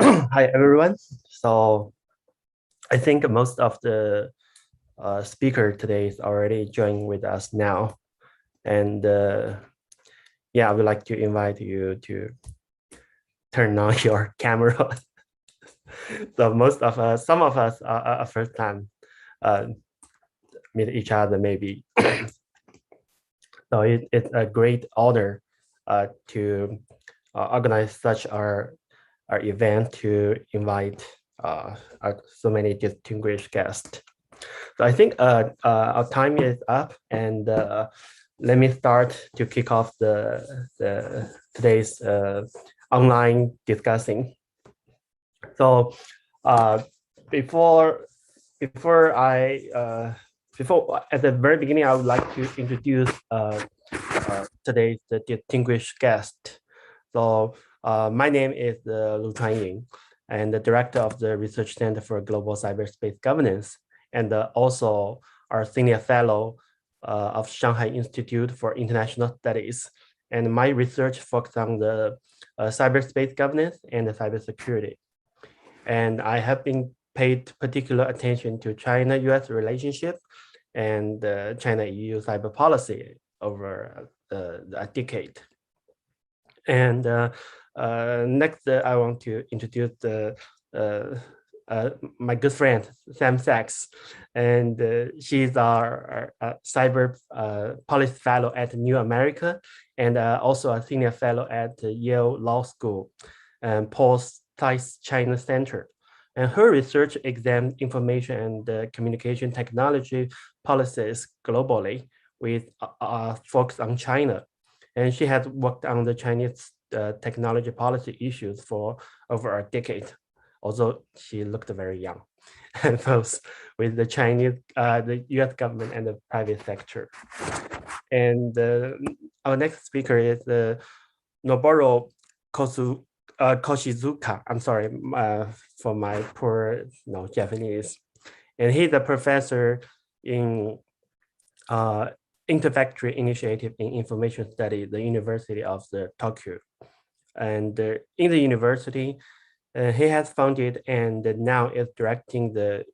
Hi, everyone. So I think most of the speaker today is already joining with us now. And yeah, I would like to invite you to turn on your camera. So most of us, some of us are first time meet each other maybe. So it's a great honor to organize such our event to invite so many distinguished guests. So I think our time is up, and let me start to kick off the today's online discussing. So uh, before before I before at the very beginning, I would like to introduce today's the distinguished guest. So my name is Lu Chuanying, and the director of the Research Center for Global Cyberspace Governance, and also our senior fellow of Shanghai Institute for International Studies. And my research focuses on the cyberspace governance and the cybersecurity. And I have been paid particular attention to China-US relationship and China-EU cyber policy over a decade. And next, I want to introduce my good friend, Sam Sachs. And she's our cyber policy fellow at New America, and also a senior fellow at Yale Law School and Paul Tice China Center. And her research examines information and communication technology policies globally with focus on China. And she has worked on the Chinese technology policy issues for over a decade, although she looked very young, and both with the Chinese, the US government and the private sector. And our next speaker is Noboru Koshizuka. I'm sorry for my poor Japanese. And he's a professor in Interfactory Initiative in Information Study, the University of Tokyo. And in the university, he has founded and now is directing the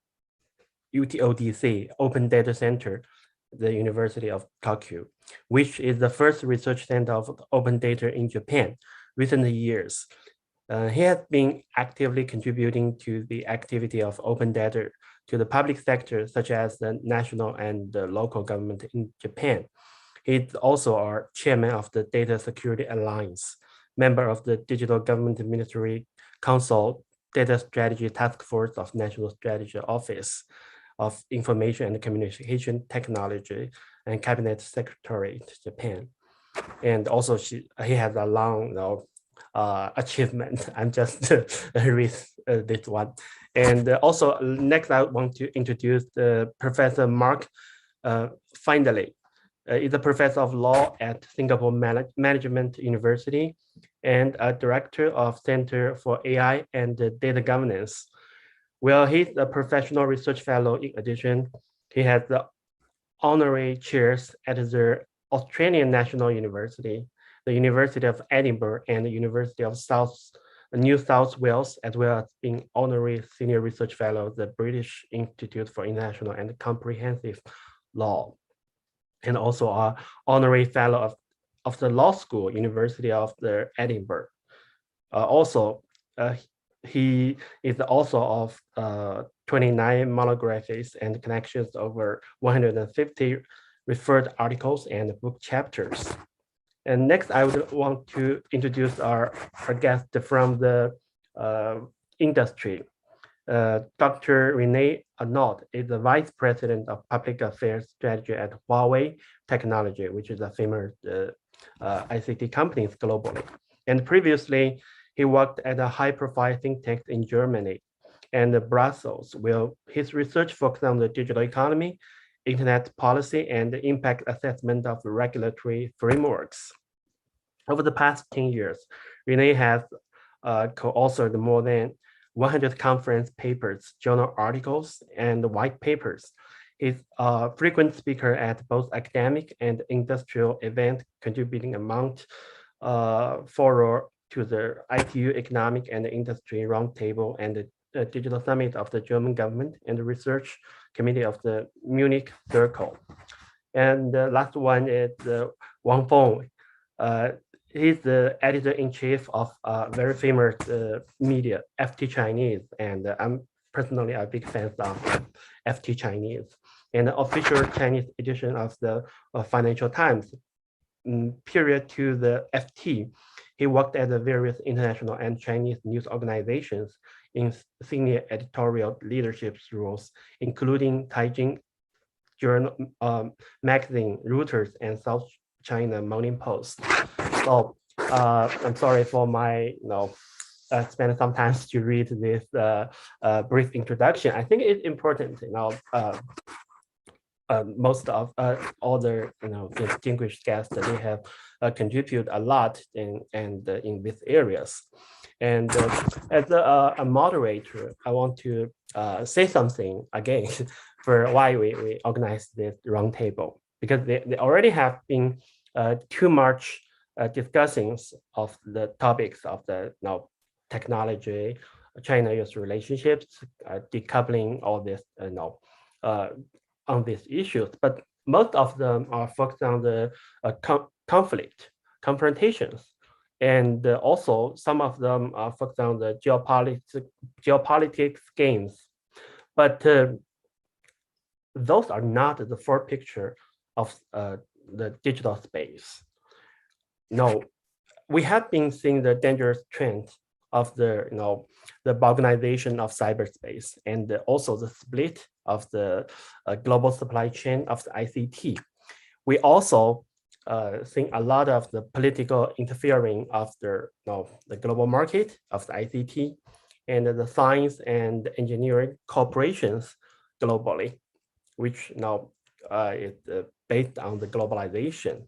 UTODC, Open Data Center, the University of Tokyo, which is the first research center of open data in Japan recent years. He has been actively contributing to the activity of open data to the public sector, such as the national and the local government in Japan. He's also our chairman of the Data Security Alliance, member of the Digital Government Ministry Council Data Strategy Task Force of National Strategy Office of Information and Communication Technology, and Cabinet Secretary to Japan. And also he has a long achievement. I'm just read this one. And also next I want to introduce Professor Mark Findlay. Is a professor of law at Singapore Management University and a director of Center for AI and Data Governance. Well, he's a professional research fellow. In addition, he has the honorary chairs at the Australian National University, the University of Edinburgh, and the University of New South Wales, as well as being honorary senior research fellow at the British Institute for International and Comprehensive Law, and also an honorary fellow of the law school, University of Edinburgh. Also, he is also of 29 monographies and connections over 150 referred articles and book chapters. And next, I would want to introduce our guest from the industry. Dr. Renee Arnaud is the Vice President of Public Affairs Strategy at Huawei Technology, which is a famous ICT company globally. And previously, he worked at a high-profile think tank in Germany and Brussels, where his research focused on the digital economy, internet policy, and the impact assessment of regulatory frameworks. Over the past 10 years, Renee has co-authored more than 100 conference papers, journal articles, and white papers. He's a frequent speaker at both academic and industrial events, contributing among to the ITU Economic and Industry Roundtable and the Digital Summit of the German government and the Research Committee of the Munich Circle. And the last one is Wang Feng. He's the editor-in-chief of very famous media, FT Chinese, and I'm personally a big fan of FT Chinese. And the official Chinese edition of the Financial Times, period to the FT, he worked at the various international and Chinese news organizations in senior editorial leadership roles, including Taijing Journal, magazine, Reuters, and South China Morning Post. So I'm sorry for my, spending some time to read this brief introduction. I think it's important, most of all the distinguished guests that they have contributed a lot in these areas. And as a moderator, I want to say something again for why we organized this roundtable, because they already have been too much discussings of the topics of the technology, China-US relationships, decoupling, all this, on these issues. But most of them are focused on the conflict, confrontations, and also some of them are focused on the geopolitics games. But those are not the full picture of the digital space. No, we have been seeing the dangerous trend of the balkanization of cyberspace, and also the split of the global supply chain of the ICT. We also think a lot of the political interfering of the global market of the ICT and the science and engineering corporations globally, which now is based on the globalization.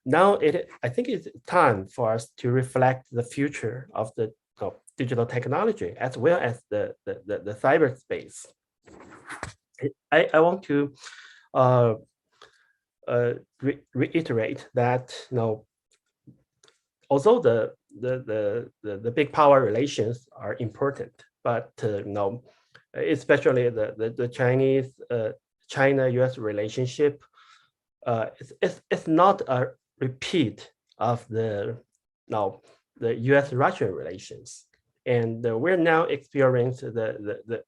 Now I think it's time for us to reflect the future of the digital technology as well as the cyberspace. I want to reiterate that although the big power relations are important, but especially the Chinese China-US relationship, it's not a repeat of the US-Russia relations, and we're now experiencing the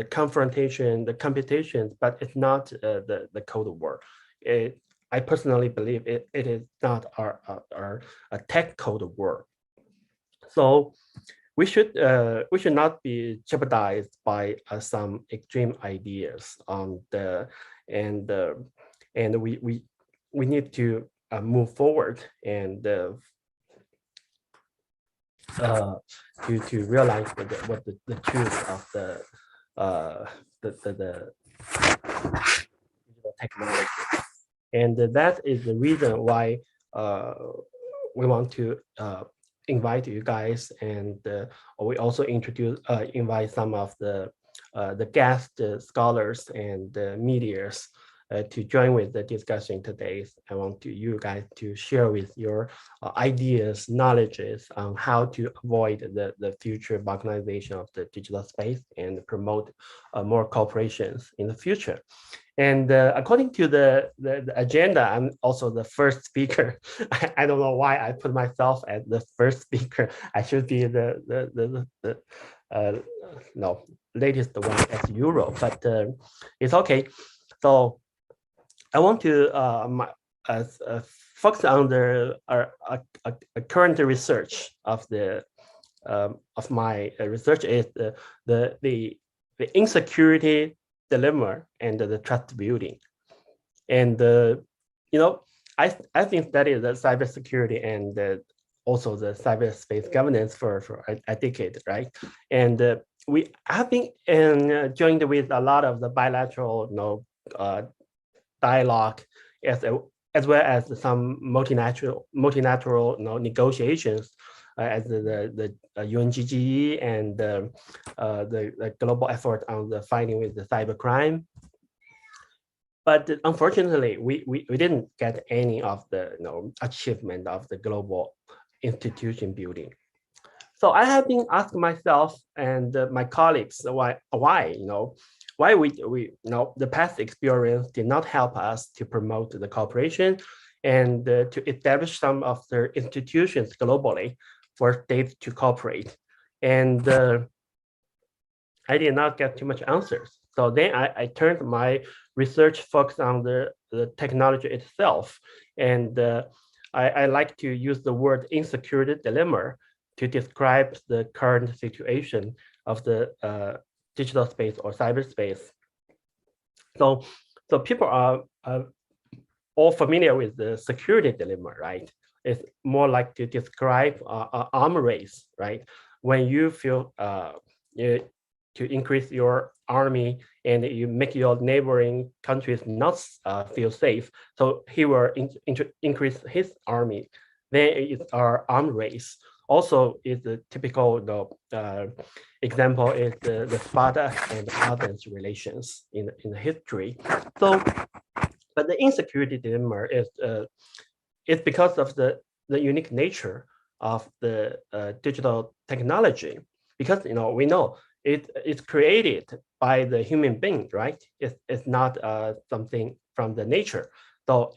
confrontation, the competition, but it's not the Cold War. I personally believe it is not a tech Cold War. So we should not be jeopardized by some extreme ideas on and we need to move forward and to realize what the truth of the digital technology, and that is the reason why we want to invite you guys, and we also invite some of the guest scholars and medias to join with the discussion today. I want you guys to share with your ideas, knowledges on how to avoid the future balkanization of the digital space and promote more cooperations in the future. And according to the agenda, I'm also the first speaker. I don't know why I put myself as the first speaker. I should be the latest one as Euro, but it's okay. So I want to focus on the current research of my research is the insecurity dilemma and the trust building, and I think that is the cybersecurity and also the cyberspace governance for a decade, right? And we have been joined with a lot of the bilateral dialogue as well as some multilateral negotiations as the UNGGE and the global effort on the fighting with the cybercrime. But unfortunately, we didn't get any of the achievement of the global institution building. So I have been asking myself and my colleagues why the past experience did not help us to promote the cooperation and to establish some of the institutions globally for states to cooperate. And I did not get too much answers. So then I turned my research focus on the technology itself. And I like to use the word insecurity dilemma to describe the current situation of the digital space or cyberspace. So people are all familiar with the security dilemma, right? It's more like to describe an arm race, right? When you feel to increase your army and you make your neighboring countries not feel safe, so he will increase his army. Then it's our arm race. Also, is the typical example is the Sparta and Athens relations in the history. So, but the insecurity dilemma is it's because of the unique nature of the digital technology. Because we know it's created by the human being, right? It's not something from the nature. So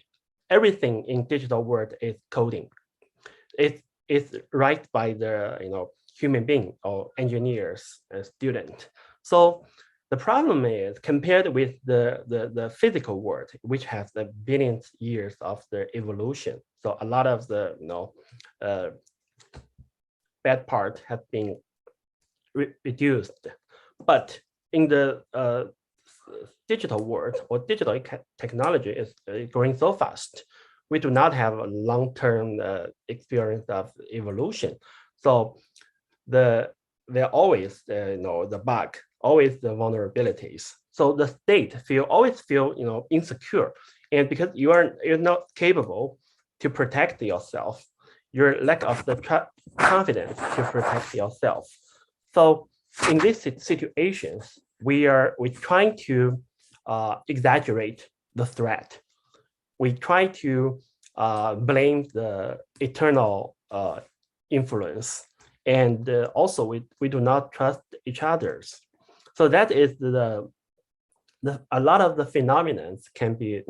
everything in digital world is coding. It's right by the human being or engineers, student. So the problem is compared with the physical world, which has the billions years of the evolution. So a lot of the bad part have been reduced. But in the digital world or digital technology is growing so fast, we do not have a long-term experience of evolution. So there always the bug, always the vulnerabilities. So the state always feel insecure, and because you're not capable to protect yourself, your lack of the confidence to protect yourself. So in these situations, we're trying to exaggerate the threat. We try to blame the eternal influence, and also we do not trust each other's. So that is a lot of the phenomena can be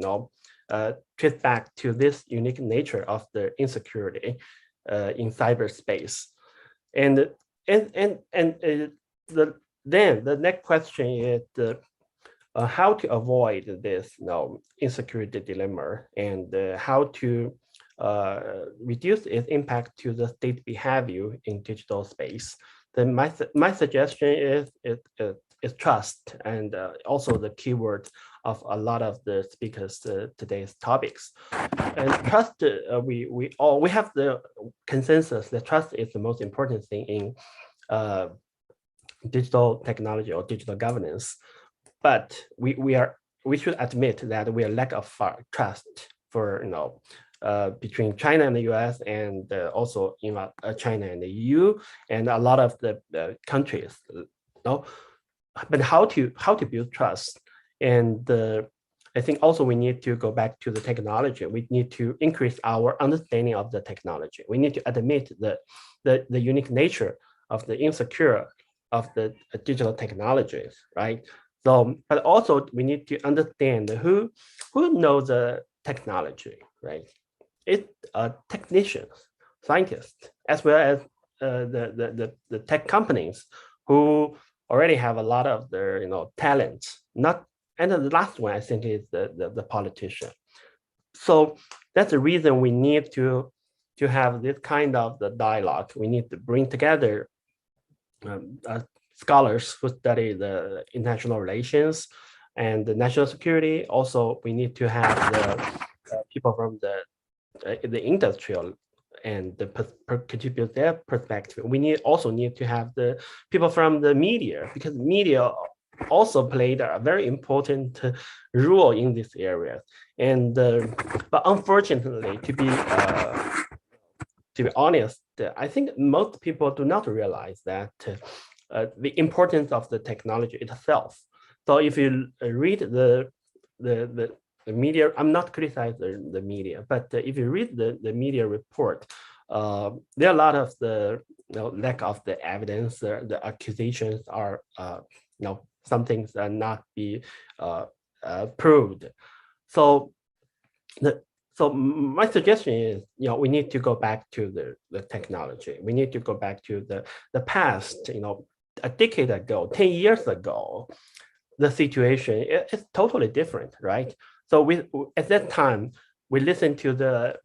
traced back to this unique nature of the insecurity in cyberspace. And then the next question is how to avoid this insecurity dilemma, and how to reduce its impact to the state behavior in digital space. Then my suggestion is trust, and also the keyword of a lot of the speakers today's topics. And trust, we have the consensus that trust is the most important thing in digital technology or digital governance. But we should admit that we are lack of trust for between China and the US, and also China and the EU and a lot of the countries. But how to build trust? And I think also we need to go back to the technology. We need to increase our understanding of the technology. We need to admit the unique nature of the insecure of the digital technologies, right? So, but also we need to understand who knows the technology, right? It's technicians, scientists, as well as the tech companies who already have a lot of their talents. And the last one I think is the politician. So that's the reason we need to have this kind of the dialogue. We need to bring together scholars who study the international relations and the national security. Also, we need to have the people from the industrial and contribute their perspective. We also need to have the people from the media, because media also played a very important role in this area. And but unfortunately, to be honest, I think most people do not realize that the importance of the technology itself. So if you read the media, I'm not criticizing the media, but if you read the media report, there are a lot of the lack of the evidence, the accusations are some things are not be proved. So my suggestion is, we need to go back to the technology. We need to go back to the past. A decade ago, 10 years ago, the situation is totally different, right? So at that time, we listened to the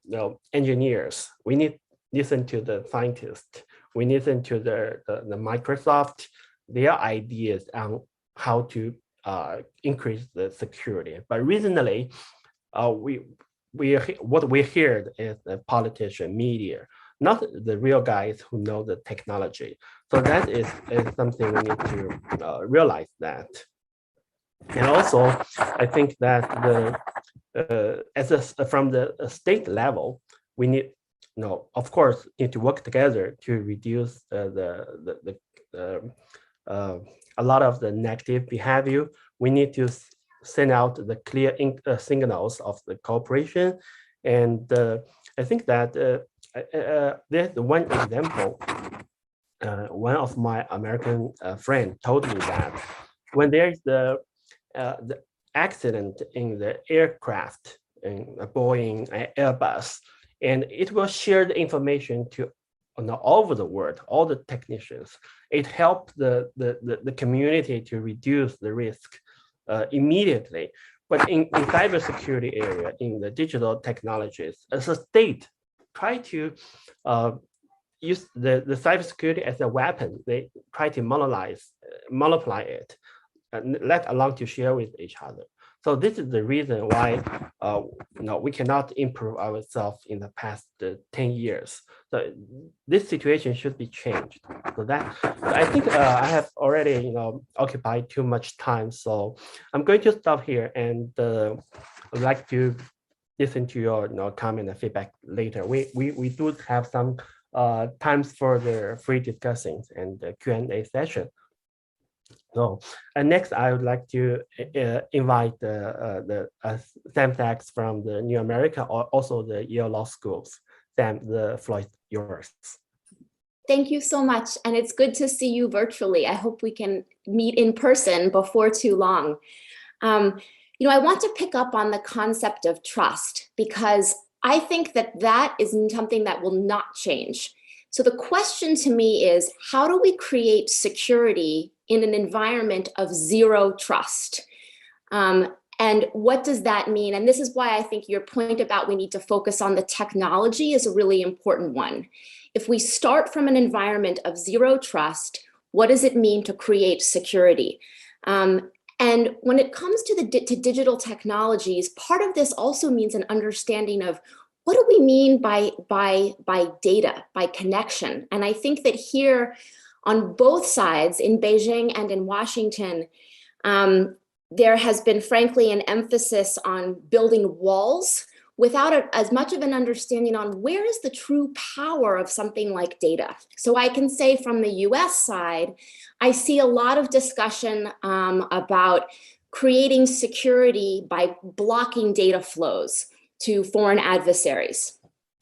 engineers. We need listen to the scientists. We listen to the Microsoft, their ideas on how to increase the security. But recently, what we heard is the politician, media, not the real guys who know the technology. So that is something we need to realize that. And also, I think that from the state level, we need, of course, need to work together to reduce a lot of the negative behavior. We need to send out the clear signals of the cooperation. And I think that there's one example. One of my American friend told me that when there is the accident in the aircraft, in a Boeing, Airbus, and it will share the information to all over the world, all the technicians. It helped the community to reduce the risk immediately. But in cybersecurity area, in the digital technologies, as a state, try to use the cybersecurity as a weapon. They try to multiply it, let alone to share with each other. So this is the reason why we cannot improve ourselves in the past 10 years. So this situation should be changed. So I think I have already occupied too much time. So I'm going to stop here, and I'd like to listen to your comment and feedback later. We do have some times for the free discussions and the Q&A session. So, and next, I would like to invite Sam Sachs from the New America, or also the Yale Law Schools. Sam, the floor is yours. Thank you so much. And it's good to see you virtually. I hope we can meet in person before too long. I want to pick up on the concept of trust, because I think that is something that will not change. So the question to me is, how do we create security in an environment of zero trust? And what does that mean? And this is why I think your point about we need to focus on the technology is a really important one. If we start from an environment of zero trust, what does it mean to create security? And when it comes to digital technologies, part of this also means an understanding of what do we mean by data, by connection? And I think that here on both sides, in Beijing and in Washington, there has been, frankly, an emphasis on building walls without as much of an understanding on where is the true power of something like data. So I can say from the US side, I see a lot of discussion about creating security by blocking data flows to foreign adversaries.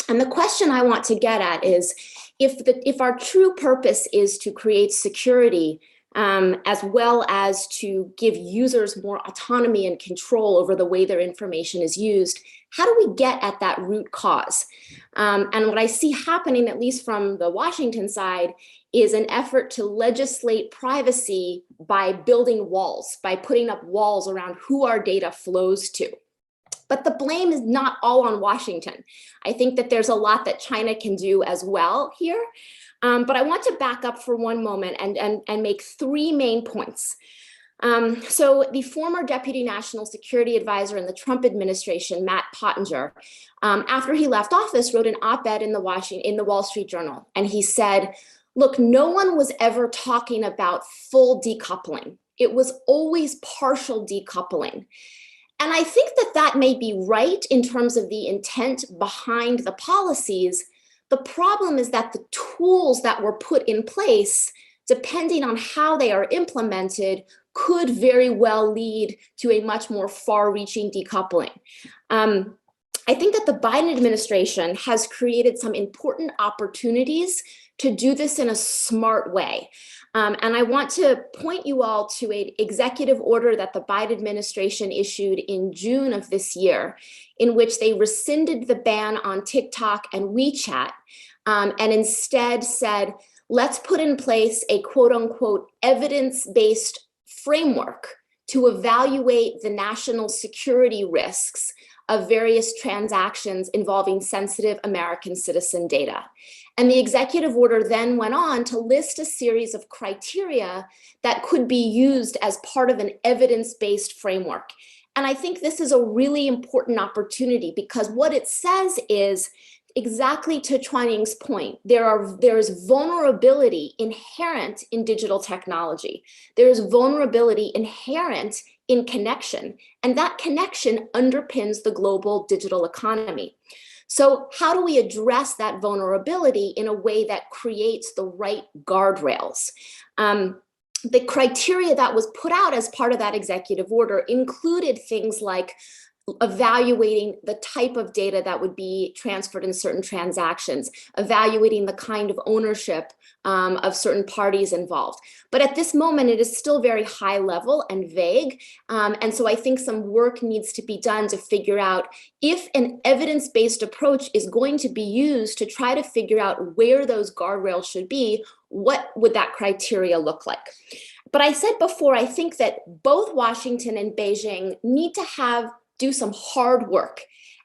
And the question I want to get at is, if our true purpose is to create security, as well as to give users more autonomy and control over the way their information is used, how do we get at that root cause? And what I see happening, at least from the Washington side, is an effort to legislate privacy by building walls, by putting up walls around who our data flows to. But the blame is not all on Washington. I think that there's a lot that China can do as well here. But I want to back up for one moment and make three main points. So the former Deputy National Security Advisor in the Trump administration, Matt Pottinger, after he left office, wrote an op-ed in the Wall Street Journal. And he said, look, no one was ever talking about full decoupling. It was always partial decoupling. And I think that may be right in terms of the intent behind the policies. The problem is that the tools that were put in place, depending on how they are implemented, could very well lead to a much more far-reaching decoupling. I think that the Biden administration has created some important opportunities to do this in a smart way. And I want to point you all to an executive order that the Biden administration issued in June of this year, in which they rescinded the ban on TikTok and WeChat, and instead said, let's put in place a quote unquote evidence-based framework to evaluate the national security risks of various transactions involving sensitive American citizen data. And the executive order then went on to list a series of criteria that could be used as part of an evidence-based framework. And I think this is a really important opportunity because what it says is, exactly to Chuaning's point, there is vulnerability inherent in digital technology. There is vulnerability inherent in connection, and that connection underpins the global digital economy. So how do we address that vulnerability in a way that creates the right guardrails? The criteria that was put out as part of that executive order included things like evaluating the type of data that would be transferred in certain transactions, evaluating the kind of ownership of certain parties involved. But at this moment, it is still very high level and vague. And so I think some work needs to be done to figure out if an evidence-based approach is going to be used to try to figure out where those guardrails should be, what would that criteria look like? But I said before, I think that both Washington and Beijing need to do some hard work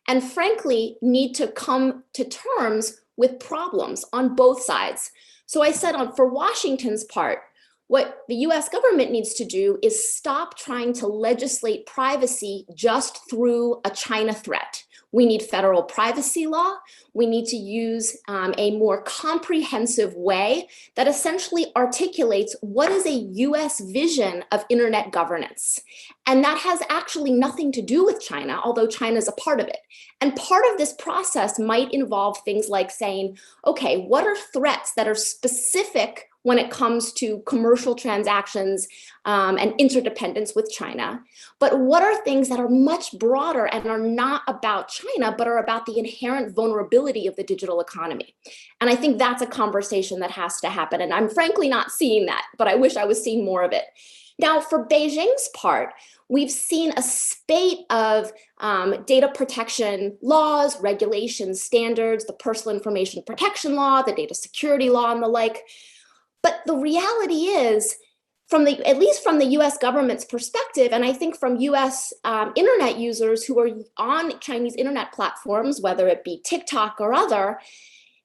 and frankly need to come to terms with problems on both sides. So I said for Washington's part, what the US government needs to do is stop trying to legislate privacy just through a China threat. We need federal privacy law. We need to use a more comprehensive way that essentially articulates what is a US vision of internet governance. And that has actually nothing to do with China, although China is a part of it. And part of this process might involve things like saying, okay, what are threats that are specific when it comes to commercial transactions and interdependence with China? But what are things that are much broader and are not about China, but are about the inherent vulnerability of the digital economy? And I think that's a conversation that has to happen. And I'm frankly not seeing that, but I wish I was seeing more of it. Now, for Beijing's part, we've seen a spate of data protection laws, regulations, standards, the personal information protection law, the data security law, and the like. But the reality is, at least from the US government's perspective, and I think from US internet users who are on Chinese internet platforms, whether it be TikTok or other,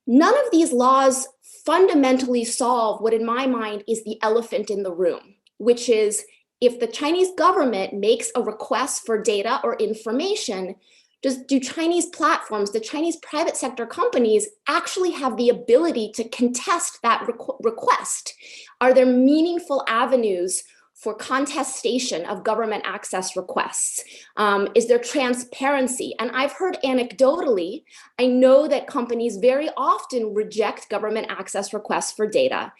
none of these laws fundamentally solve what in my mind is the elephant in the room, which is if the Chinese government makes a request for data or information, do Chinese platforms, the Chinese private sector companies actually have the ability to contest that request? Are there meaningful avenues for contestation of government access requests? Is there transparency? And I've heard anecdotally, I know that companies very often reject government access requests for data,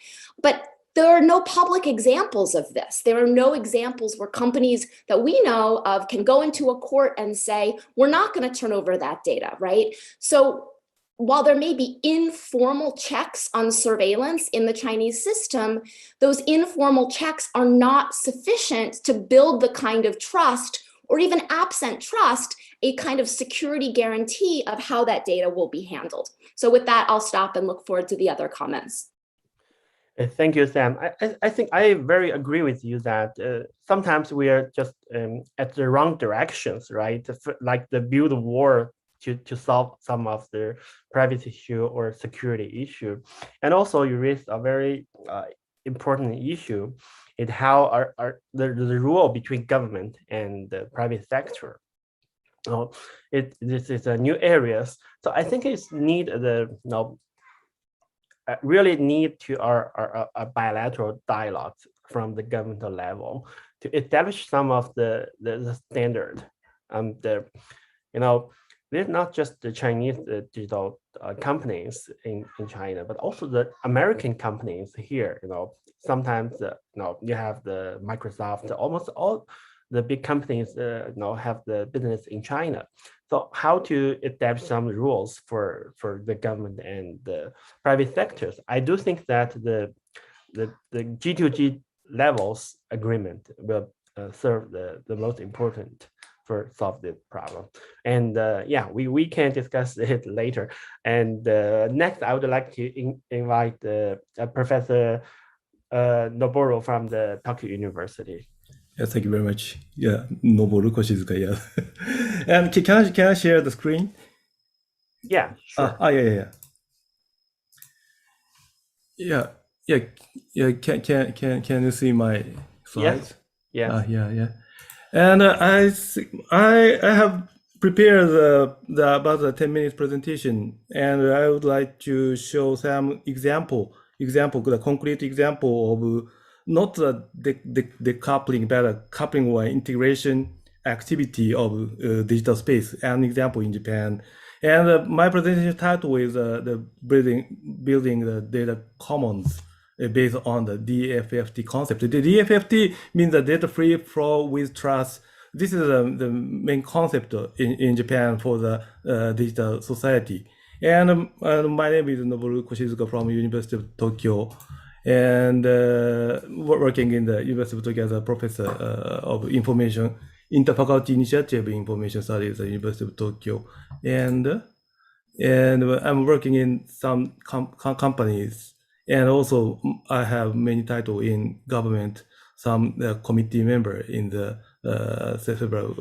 but there are no public examples of this. There are no examples where companies that we know of can go into a court and say, we're not going to turn over that data, right? So while there may be informal checks on surveillance in the Chinese system, those informal checks are not sufficient to build the kind of trust, or even absent trust, a kind of security guarantee of how that data will be handled. So with that, I'll stop and look forward to the other comments. Thank you, Sam. I think I very agree with you that sometimes we are just at the wrong directions, right? Like the build a war to solve some of the privacy issue or security issue. And also you raised a very important issue, is how the role between government and the private sector. This is a new areas. So I think it's need the really need to a bilateral dialogue from the governmental level to establish some of the standard. There's not just the Chinese digital companies in China, but also the American companies here. Sometimes you have the Microsoft, almost all the big companies have the business in China. So how to adapt some rules for the government and the private sectors? I do think that the G2G levels agreement will serve the most important for solve this problem. And yeah, we can discuss it later. And next, I would like to invite Professor Noboru from the Tokyo University. Yeah, thank you very much. Yeah, Noboru Koshizuka, yeah. And can I share the screen? Yeah, sure. Yeah. Can you see my slides? Yes. Yeah. And I have prepared about a 10-minute presentation, and I would like to show some the concrete example of not the decoupling, but a coupling or integration activity of digital space. An example in Japan. And my presentation title is the building the data commons based on the DFFT concept. The DFFT means the data free flow with trust. This is the main concept in Japan for the digital society. And my name is Noboru Koshizuka from University of Tokyo, and working in the University of Tokyo as a professor of information interfaculty initiative in information studies at the University of Tokyo, and I'm working in some companies, and also I have many titles in government, some committee member in the several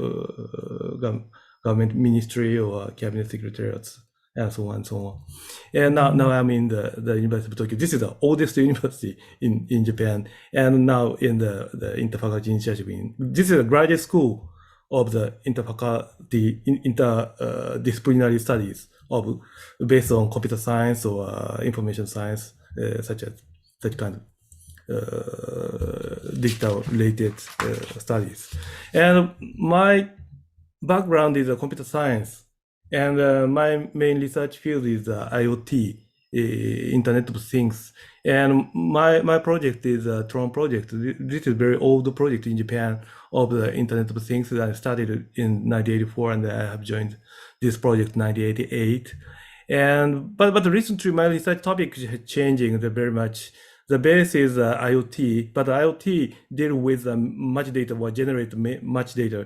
government ministry or cabinet secretariats, and so on and so on. And now I'm in the University of Tokyo. This is the oldest university in Japan, and now in the interfaculty initiative. This is a graduate school of the interfaculty interdisciplinary studies of based on computer science or information science, such kind of digital related studies. And my background is computer science, and my main research field is IoT, Internet of Things. And my project is a Tron project. This is a very old project in Japan of the Internet of Things that I started in 1984, and I have joined this project in 1988. But recently my research topic is changing very much. The base is IoT, but IoT deal with much data or generate much data.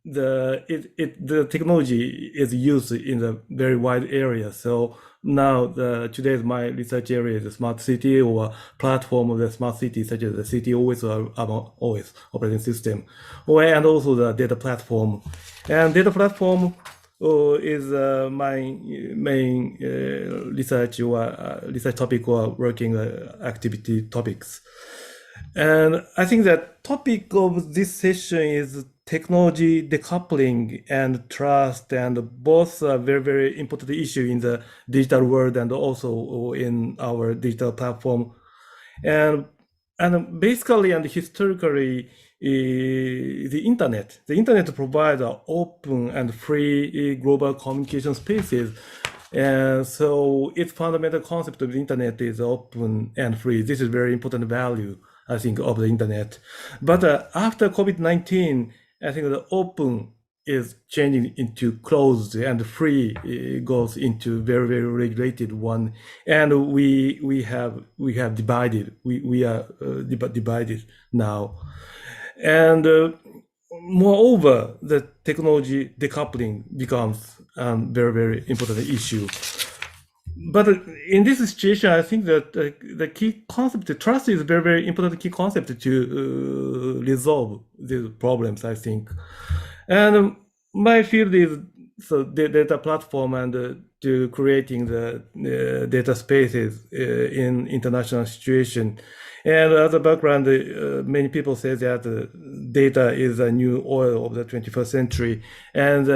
The technology is used in a very wide area. So now today's my research area is a smart city or platform of the smart city, such as the city OS or OS operating system, and also the data platform. And data platform is my main research topic or working activity topics. And I think that topic of this session is technology decoupling and trust, and both are very, very important issue in the digital world and also in our digital platform. And basically and historically, the internet provides open and free global communication spaces. And so its fundamental concept of the internet is open and free. This is very important value, I think, of the internet. But after COVID-19, I think the open is changing into closed, and free goes into very, very regulated one. And we have divided. We are divided now. And moreover, the technology decoupling becomes very, very important issue. But in this situation, I think that the key concept, trust, is a very, very important key concept to resolve these problems, I think. And my field is the data platform and to creating the data spaces in international situation. And as a background, many people say that data is a new oil of the 21st century. And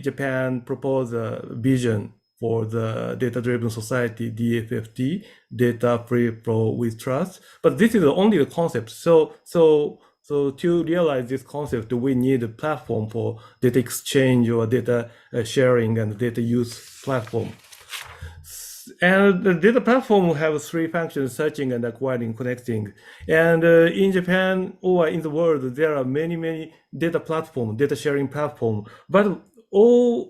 Japan proposed a vision for the data-driven society, DFFT, data free flow with trust. But this is only the concept. So to realize this concept, we need a platform for data exchange or data sharing and data use platform. And the data platform have three functions: searching and acquiring, connecting. And in Japan or in the world, there are many data platform, data sharing platform. But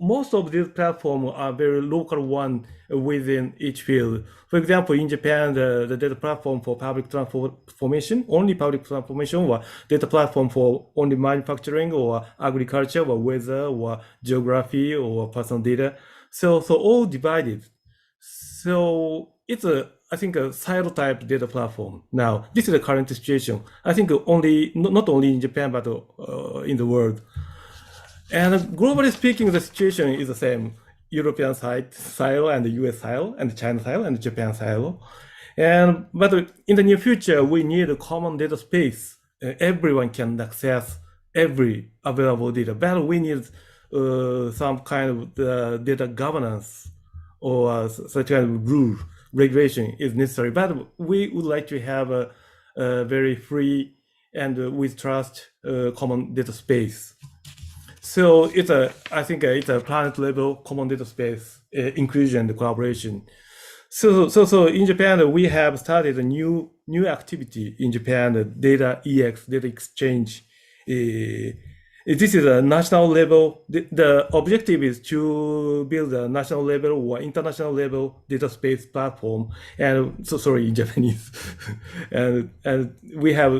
most of these platforms are very local one within each field. For example, in Japan, the data platform for public transformation, only public transformation, or data platform for only manufacturing or agriculture or weather or geography or personal data. So all divided. So it's I think a silo type data platform. Now, this is the current situation. I think not only in Japan, but in the world. And globally speaking, the situation is the same. European silo and the US silo and China silo and Japan silo. But in the near future, we need a common data space. Everyone can access every available data, but we need some kind of data governance or such kind of rule regulation is necessary. But we would like to have a very free and with trust common data space. So I think it's a planet level common data space inclusion and collaboration. So in Japan, we have started a new activity in Japan, data EX, data exchange. This is a national level. The objective is to build a national level or international level data space platform. And so sorry, in Japanese. and we have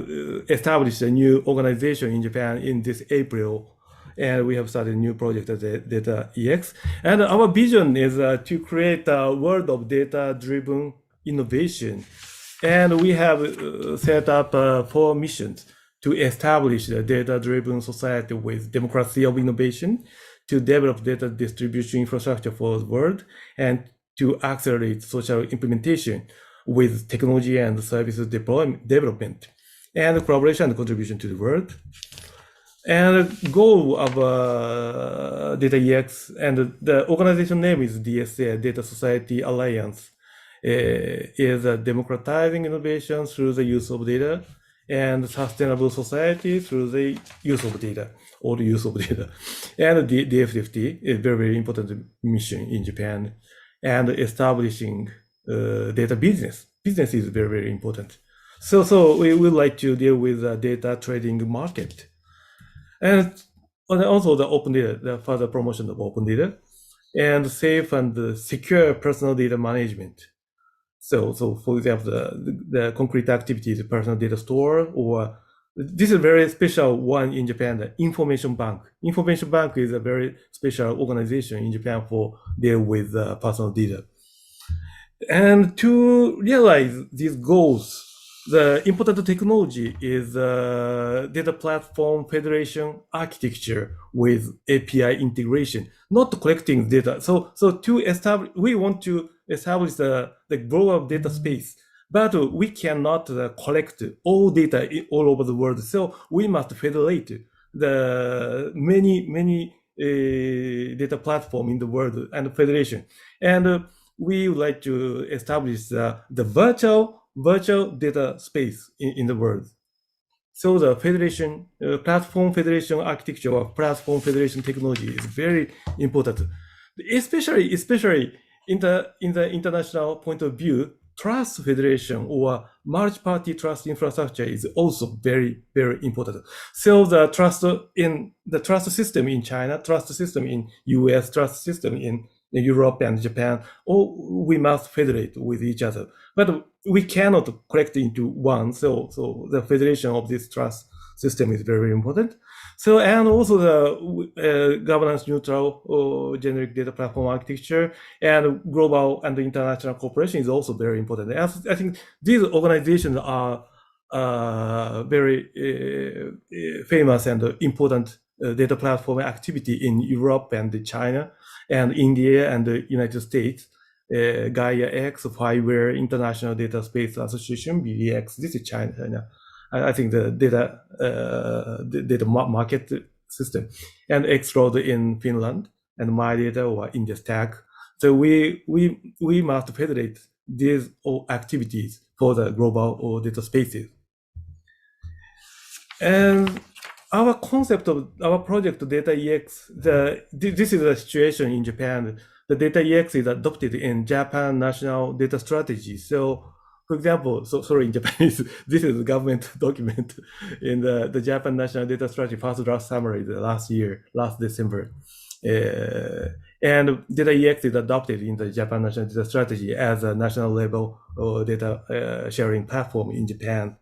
established a new organization in Japan in this April. And we have started a new project as Data EX. And our vision is to create a world of data-driven innovation. And we have set up 4 missions to establish a data-driven society with democracy of innovation, to develop data distribution infrastructure for the world, and to accelerate social implementation with technology and services development, and collaboration and contribution to the world. And the goal of Data EX, and the organization name is DSA, Data Society Alliance, is democratizing innovation through the use of data and sustainable society through the use of data, or the use of data. And the DFDFT is a very important mission in Japan, and establishing data business. Business is very important. So we would like to deal with the data trading market. And also the open data, the further promotion of open data, and safe and secure personal data management. So for example, the concrete activities, the personal data store, or this is a very special one in Japan, the information bank. Information bank is a very special organization in Japan for deal with personal data. And to realize these goals, the important technology is data platform federation architecture with API integration, not collecting data. So to establish, we want to establish the global data space, but we cannot collect all data all over the world. So we must federate the many data platform in the world and federation. And we would like to establish the virtual data space in the world. So the federation, platform federation architecture or platform federation technology is very important, especially in the international point of view. Trust federation or multi-party trust infrastructure is also very important. So the trust system in China, trust system in US, trust system in Europe and Japan, we must federate with each other. But we cannot collect into one. So the federation of this trust system is very important. So, and also the governance neutral generic data platform architecture and global and international cooperation is also very important. I think these organizations are very famous and important data platform activity in Europe and China and India and the United States. Gaia X, Fireware, International Data Space Association, BDX, this is China. I think the data market system, and Xroad in Finland, and MyData or India Stack. So we must federate these all activities for the global data spaces. And our concept of our project Data EX, this is the situation in Japan. the data EX is adopted in Japan national data strategy. So, for example, sorry, in Japanese, this is a government document in the Japan national data strategy first draft summary last December. And data EX is adopted in the Japan national data strategy as a national level data sharing platform in Japan.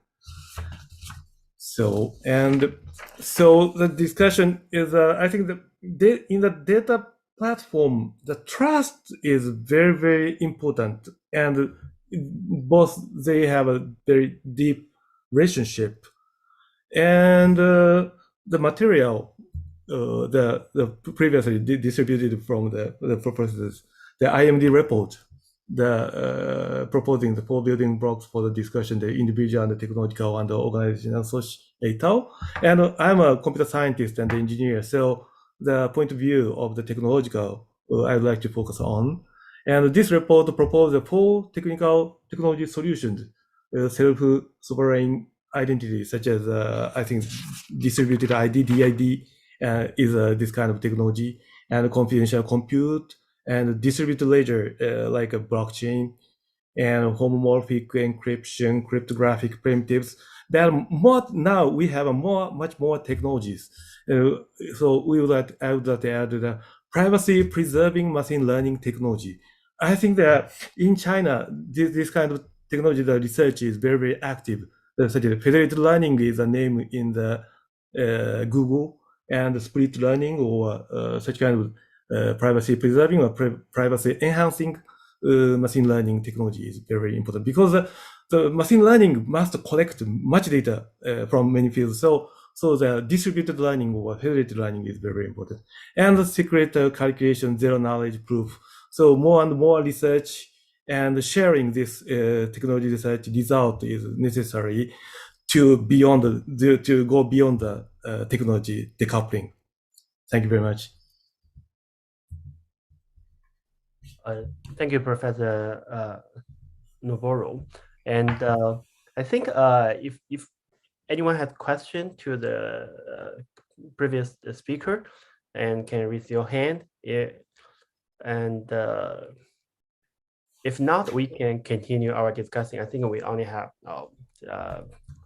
So the discussion is, I think in the data platform, the trust is very, very important, and both they have a very deep relationship, and the material, the previously distributed from the proposals, the IMD report, proposing the 4 building blocks for the discussion, the individual and the technological and the organizational social. And I'm a computer scientist and engineer, so the point of view of the technological, I'd like to focus on. And this report proposed 4 technology solutions, self-sovereign identity, such as I think distributed ID, DID is this kind of technology, and confidential compute, and distributed ledger like a blockchain, and homomorphic encryption, cryptographic primitives. Now we have much more technologies. So I would like to add the privacy preserving machine learning technology. I think that in China, this kind of technology, the research is very, very active. Such as federated learning is a name in the Google, and split learning or such kind of privacy preserving or privacy enhancing machine learning technology is very important, because the machine learning must collect much data from many fields. So the distributed learning or federated learning is very important. And the secret calculation, zero knowledge proof. So more and more research and sharing this technology research result is necessary to go beyond the technology decoupling. Thank you very much. Thank you, Professor Noboru. And I think if anyone has question to the previous speaker, and can raise your hand, and if not, we can continue our discussing. I think we only have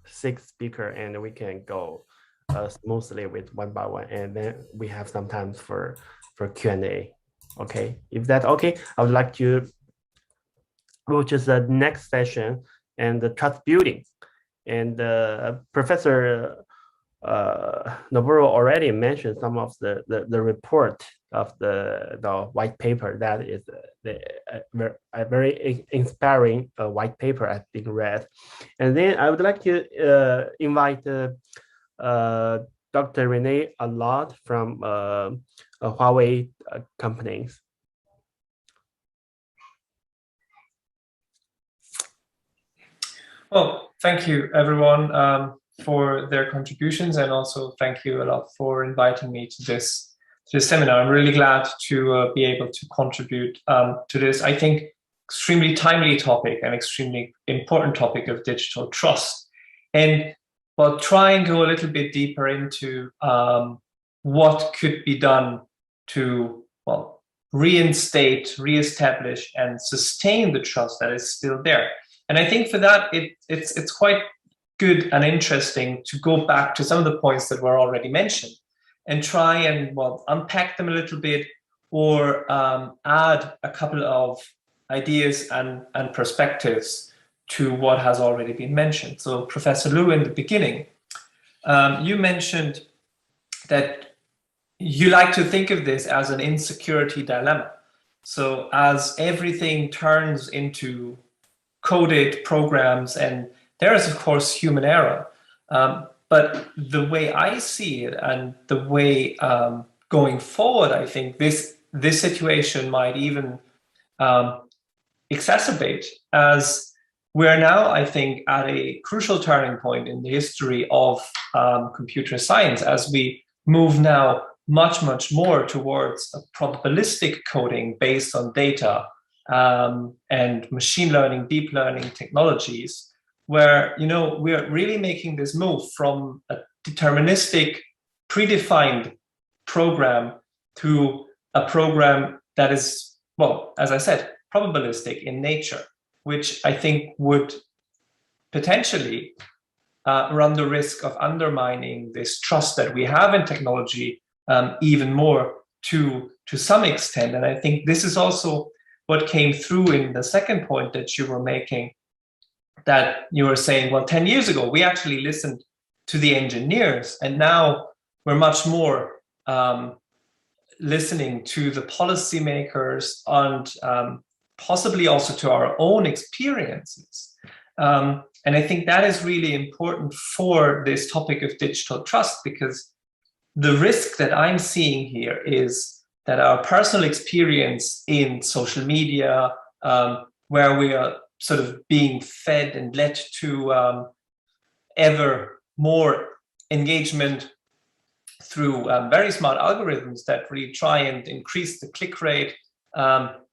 6 speakers, and we can go smoothly with one by one, and then we have some time for Q&A. Okay, if that's okay, I would like to move to the next session, and the trust building. And Professor Noboru already mentioned some of the report of the white paper. That is a very inspiring white paper I've been read. And then I would like to invite Dr. Renee Allard from Huawei companies. Well, thank you everyone for their contributions, and also thank you a lot for inviting me to this seminar. I'm really glad to be able to contribute to this, I think, extremely timely topic and extremely important topic of digital trust. And I'll try and go a little bit deeper into what could be done to, well, reinstate, reestablish, and sustain the trust that is still there. And I think for that, it's quite good and interesting to go back to some of the points that were already mentioned and try and, well, unpack them a little bit, or add a couple of ideas and perspectives to what has already been mentioned. So Professor Liu, in the beginning, you mentioned that you like to think of this as an insecurity dilemma. So as everything turns into coded programs, and there is of course human error, but the way I see it, and the way going forward, I think this situation might even exacerbate, as we're now, I think, at a crucial turning point in the history of computer science, as we move now much more towards a probabilistic coding based on data and machine learning, deep learning technologies, where, you know, we're really making this move from a deterministic, predefined program to a program that is well, as I said, probabilistic in nature, which I think would potentially run the risk of undermining this trust that we have in technology even more to some extent. And I think this is also what came through in the second point that you were making, that you were saying, well, 10 years ago, we actually listened to the engineers, and now we're much more listening to the policymakers and possibly also to our own experiences. And I think that is really important for this topic of digital trust, because the risk that I'm seeing here is that our personal experience in social media, where we are sort of being fed and led to ever more engagement through very smart algorithms that really try and increase the click rate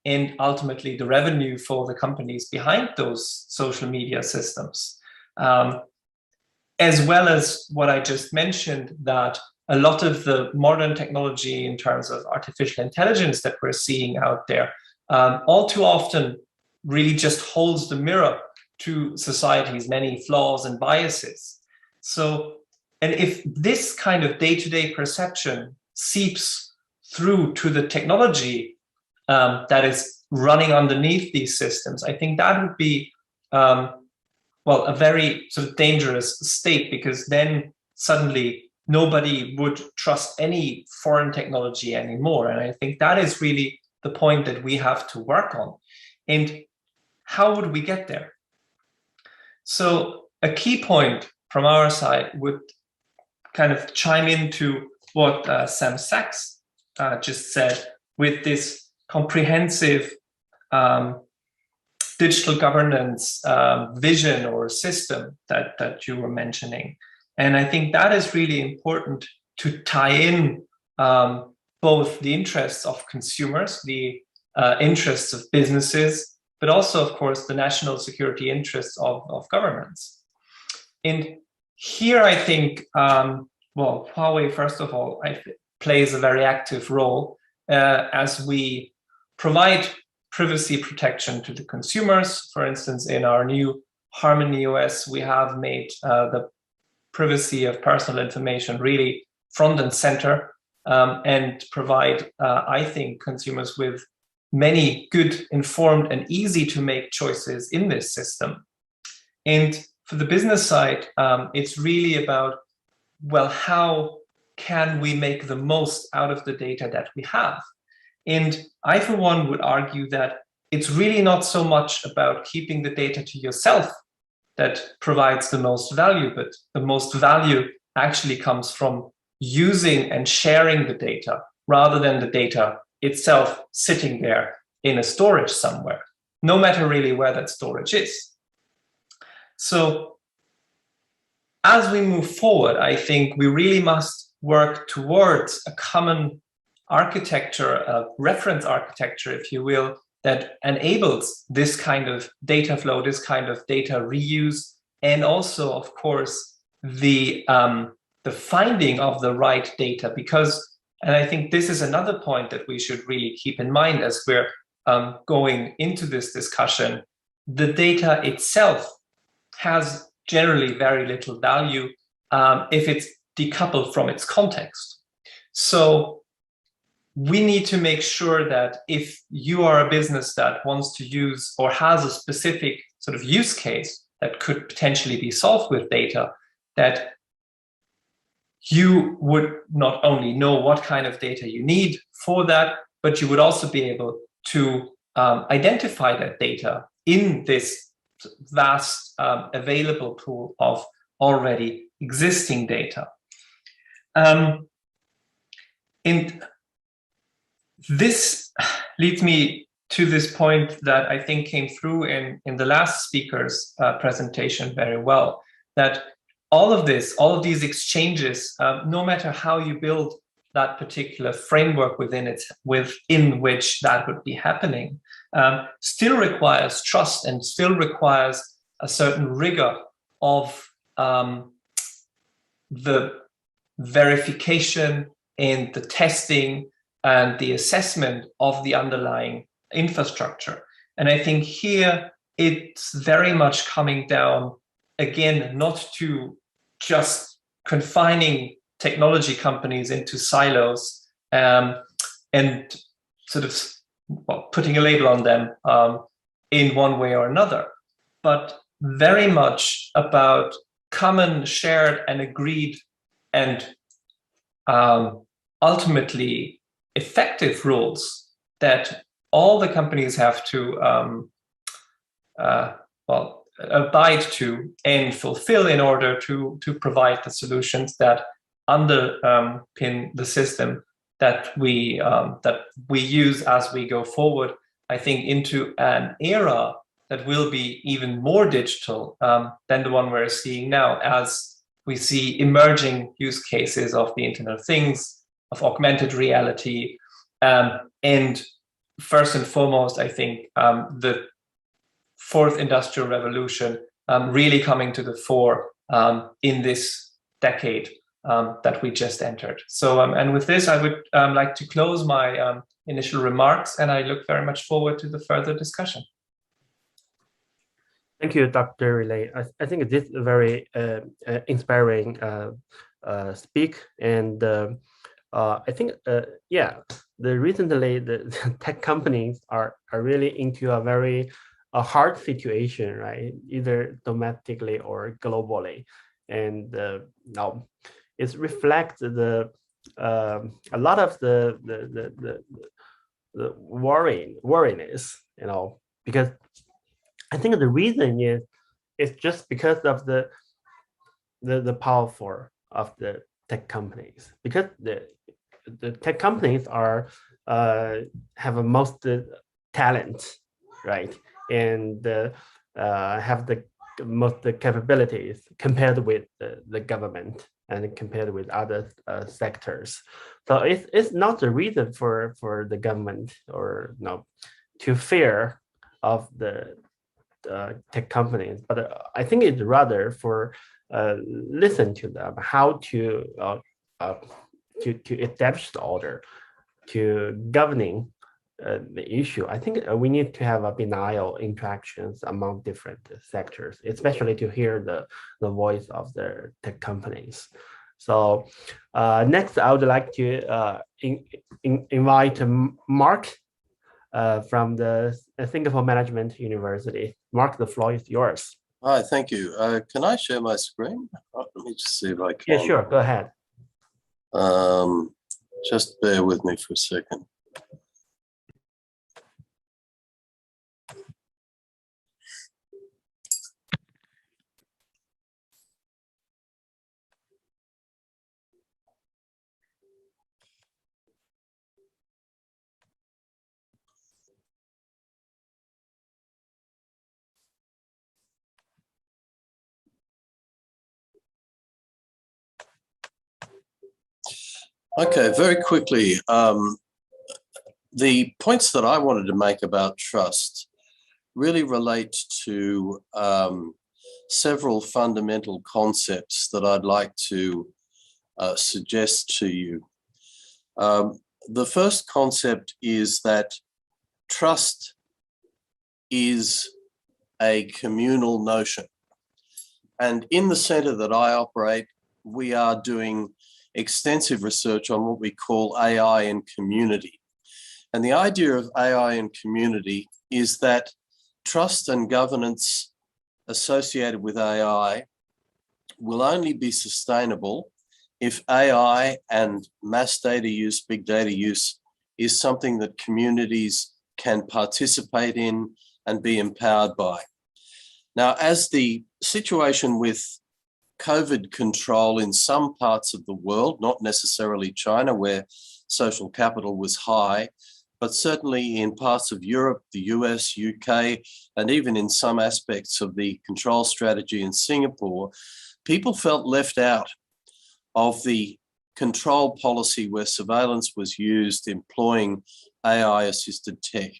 and ultimately the revenue for the companies behind those social media systems. As well as what I just mentioned, that a lot of the modern technology in terms of artificial intelligence that we're seeing out there all too often really just holds the mirror to society's many flaws and biases. So, and if this kind of day-to-day perception seeps through to the technology that is running underneath these systems, I think that would be, well, a very sort of dangerous state, because then suddenly nobody would trust any foreign technology anymore. And I think that is really the point that we have to work on. And how would we get there? So a key point from our side would kind of chime into what Sam Sachs just said with this comprehensive digital governance vision or system that you were mentioning. And I think that is really important to tie in both the interests of consumers, the interests of businesses, but also, of course, the national security interests of governments. And here I think, well, Huawei, first of all, plays a very active role as we provide privacy protection to the consumers. For instance, in our new Harmony OS, we have made the privacy of personal information really front and center and provide, I think, consumers with many good, informed, and easy to make choices in this system. And for the business side, it's really about, well, how can we make the most out of the data that we have? And I, for one, would argue that it's really not so much about keeping the data to yourself that provides the most value, but the most value actually comes from using and sharing the data rather than the data itself sitting there in a storage somewhere, no matter really where that storage is. So as we move forward, I think we really must work towards a common architecture, a reference architecture, if you will, that enables this kind of data flow, this kind of data reuse, and also, of course, the finding of the right data. Because, and I think this is another point that we should really keep in mind as we're going into this discussion, the data itself has generally very little value if it's decoupled from its context. So we need to make sure that if you are a business that wants to use or has a specific sort of use case that could potentially be solved with data, that you would not only know what kind of data you need for that, but you would also be able to identify that data in this vast available pool of already existing data. And this leads me to this point that I think came through in the last speaker's presentation very well, that all of these exchanges, no matter how you build that particular framework within which that would be happening, still requires trust and still requires a certain rigor of the verification and the testing and the assessment of the underlying infrastructure. And I think here it's very much coming down, again, not to just confining technology companies into silos and sort of putting a label on them in one way or another, but very much about common, shared, and agreed, and ultimately effective rules that all the companies have to abide to and fulfill in order to provide the solutions that underpin the system that we use as we go forward. I think into an era that will be even more digital than the one we're seeing now, as we see emerging use cases of the Internet of Things, of augmented reality, and first and foremost, I think the fourth industrial revolution really coming to the fore in this decade that we just entered. So, and with this, I would like to close my initial remarks, and I look very much forward to the further discussion. Thank you, Dr. Relay. I think this is a very inspiring speak, and I think, yeah, recently the tech companies are really into a very hard situation, right? Either domestically or globally, and now it reflects the a lot of the worriness, you know, because I think the reason is it's just because of the powerful of the tech companies, because the tech companies are have the most talent, right, and have the most capabilities compared with the government and compared with other sectors. So it's not the reason for the government or to fear of the tech companies, but I think it's rather for listen to them how to establish the order, to governing the issue. I think we need to have a benign interactions among different sectors, especially to hear the voice of the tech companies. So next, I would like to invite Mark from the Singapore Management University. Mark, the floor is yours. Hi, thank you. Can I share my screen? Let me just see if I can. Yeah, sure, go ahead. Just bear with me for a second. Okay, very quickly, the points that I wanted to make about trust really relate to several fundamental concepts that I'd like to suggest to you. The first concept is that trust is a communal notion. And in the center that I operate, we are doing extensive research on what we call AI and community. And the idea of AI and community is that trust and governance associated with AI will only be sustainable if AI and mass data use, big data use, is something that communities can participate in and be empowered by. Now, as the situation with COVID control in some parts of the world, not necessarily China, where social capital was high, but certainly in parts of Europe, the US, UK, and even in some aspects of the control strategy in Singapore, people felt left out of the control policy where surveillance was used employing AI-assisted tech.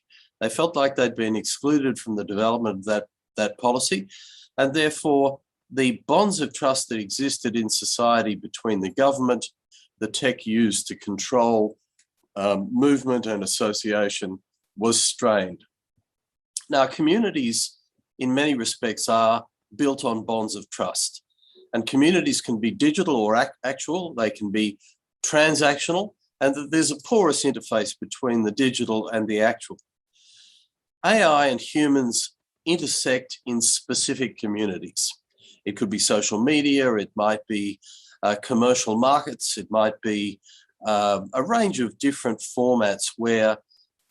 They felt like they'd been excluded from the development of that policy, and therefore the bonds of trust that existed in society between the government, the tech used to control movement and association was strained. Now, communities in many respects are built on bonds of trust, and communities can be digital or actual, they can be transactional, and that there's a porous interface between the digital and the actual. AI and humans intersect in specific communities. It could be social media, it might be commercial markets, it might be a range of different formats where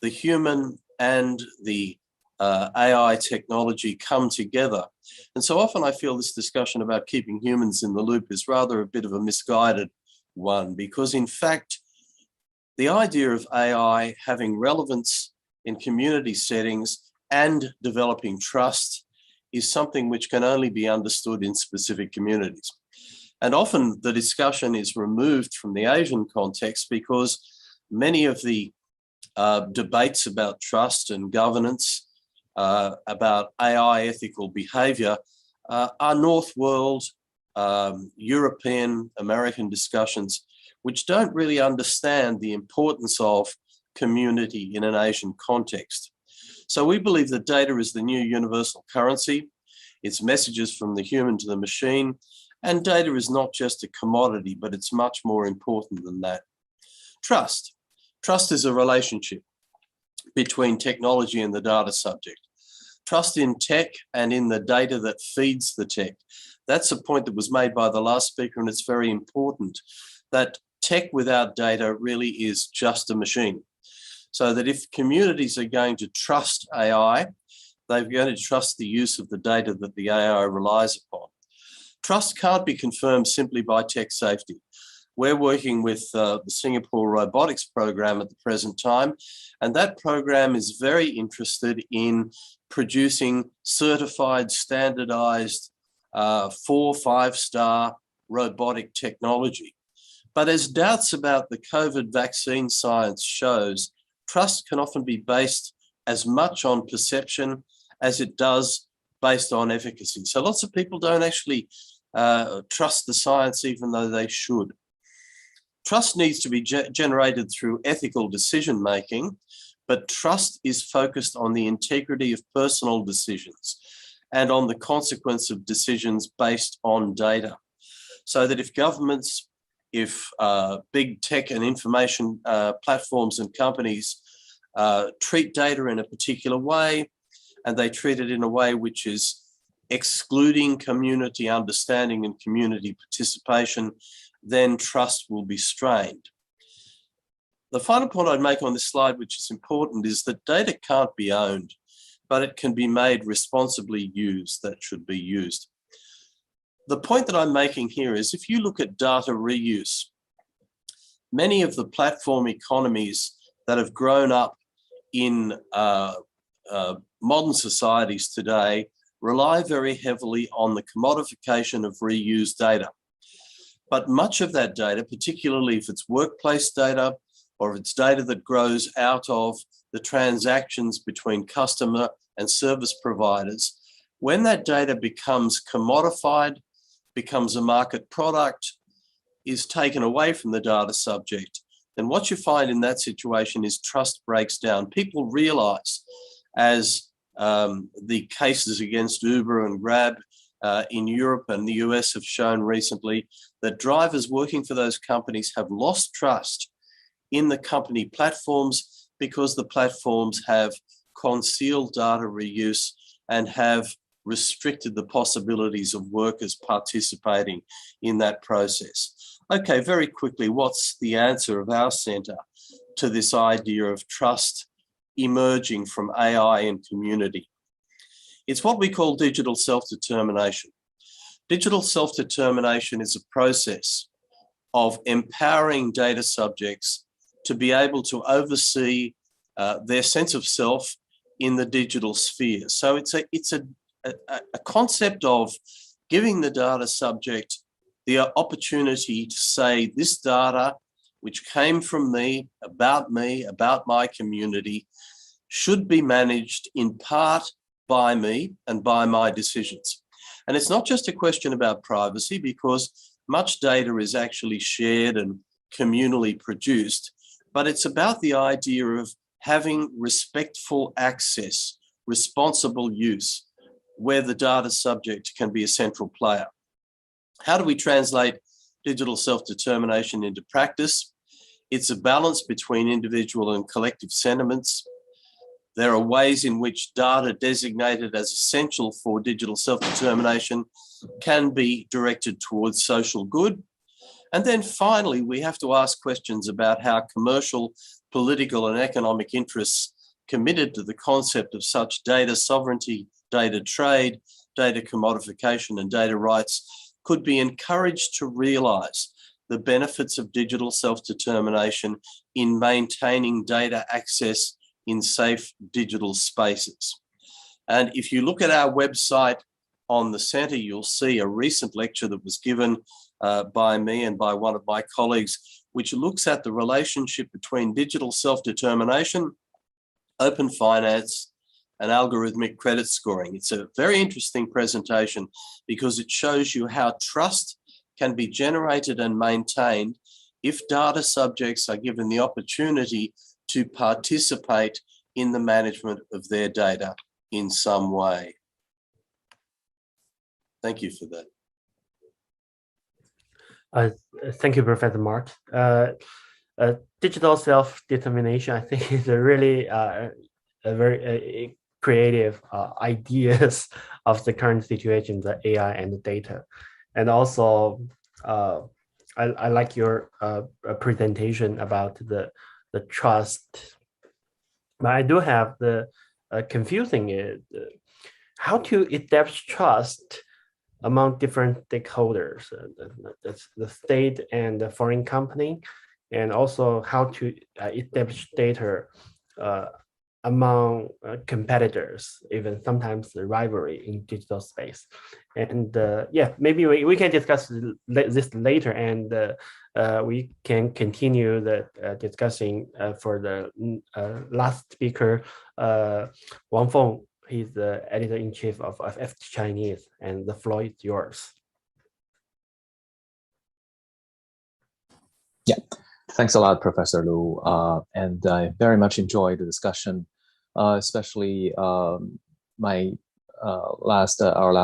the human and the AI technology come together. And so often I feel this discussion about keeping humans in the loop is rather a bit of a misguided one, because in fact, the idea of AI having relevance in community settings and developing trust is something which can only be understood in specific communities. And often the discussion is removed from the Asian context because many of the debates about trust and governance, about AI ethical behavior, are North World, European, American discussions, which don't really understand the importance of community in an Asian context. So we believe that data is the new universal currency. It's messages from the human to the machine, and data is not just a commodity, but it's much more important than that. Trust. Trust is a relationship between technology and the data subject. Trust in tech and in the data that feeds the tech. That's a point that was made by the last speaker, and it's very important, that tech without data really is just a machine. So that if communities are going to trust AI, they're going to trust the use of the data that the AI relies upon. Trust can't be confirmed simply by tech safety. We're working with the Singapore robotics program at the present time, and that program is very interested in producing certified, standardized 4-5-star robotic technology. But as doubts about the COVID vaccine science shows, trust can often be based as much on perception as it does based on efficacy. So lots of people don't actually trust the science even though they should. Trust needs to be generated through ethical decision-making, but trust is focused on the integrity of personal decisions and on the consequence of decisions based on data. So that if governments, if big tech and information platforms and companies treat data in a particular way, and they treat it in a way which is excluding community understanding and community participation, then trust will be strained. The final point I'd make on this slide, which is important, is that data can't be owned, but it can be made responsibly used. That should be used. The point that I'm making here is if you look at data reuse, many of the platform economies that have grown up in modern societies today rely very heavily on the commodification of reused data. But much of that data, particularly if it's workplace data or if it's data that grows out of the transactions between customer and service providers, when that data becomes commodified, becomes a market product, is taken away from the data subject, then what you find in that situation is trust breaks down. People realize, as the cases against Uber and Grab in Europe and the US have shown recently, that drivers working for those companies have lost trust in the company platforms because the platforms have concealed data reuse and have restricted the possibilities of workers participating in that process. Okay, very quickly, what's the answer of our centre to this idea of trust emerging from AI and community? It's what we call digital self-determination. Digital self-determination is a process of empowering data subjects to be able to oversee their sense of self in the digital sphere. So it's a concept of giving the data subject the opportunity to say, this data, which came from me, about my community, should be managed in part by me and by my decisions. And it's not just a question about privacy, because much data is actually shared and communally produced, but it's about the idea of having respectful access, responsible use, where the data subject can be a central player. How do we translate digital self-determination into practice? It's a balance between individual and collective sentiments. There are ways in which data designated as essential for digital self-determination can be directed towards social good. And then finally, we have to ask questions about how commercial, political, and economic interests committed to the concept of such data sovereignty, data trade, data commodification, and data rights could be encouraged to realise the benefits of digital self-determination in maintaining data access in safe digital spaces. And if you look at our website on the centre, you'll see a recent lecture that was given by me and by one of my colleagues, which looks at the relationship between digital self-determination, open finance, and algorithmic credit scoring. It's a very interesting presentation because it shows you how trust can be generated and maintained if data subjects are given the opportunity to participate in the management of their data in some way. Thank you for that. Thank you, Professor Mark. Digital self-determination, I think, is a really a very creative ideas of the current situation, the AI and the data. And also, I like your presentation about the trust. But I do have the confusing is how to establish trust among different stakeholders, the state and the foreign company, and also how to establish data among competitors, even sometimes the rivalry in digital space. And yeah, maybe we can discuss this later, and we can continue the discussing for the last speaker, Wang Feng. He's the editor-in-chief of FT Chinese, and the floor is yours. Yeah, thanks a lot, Professor Lu. And I very much enjoyed the discussion, especially our last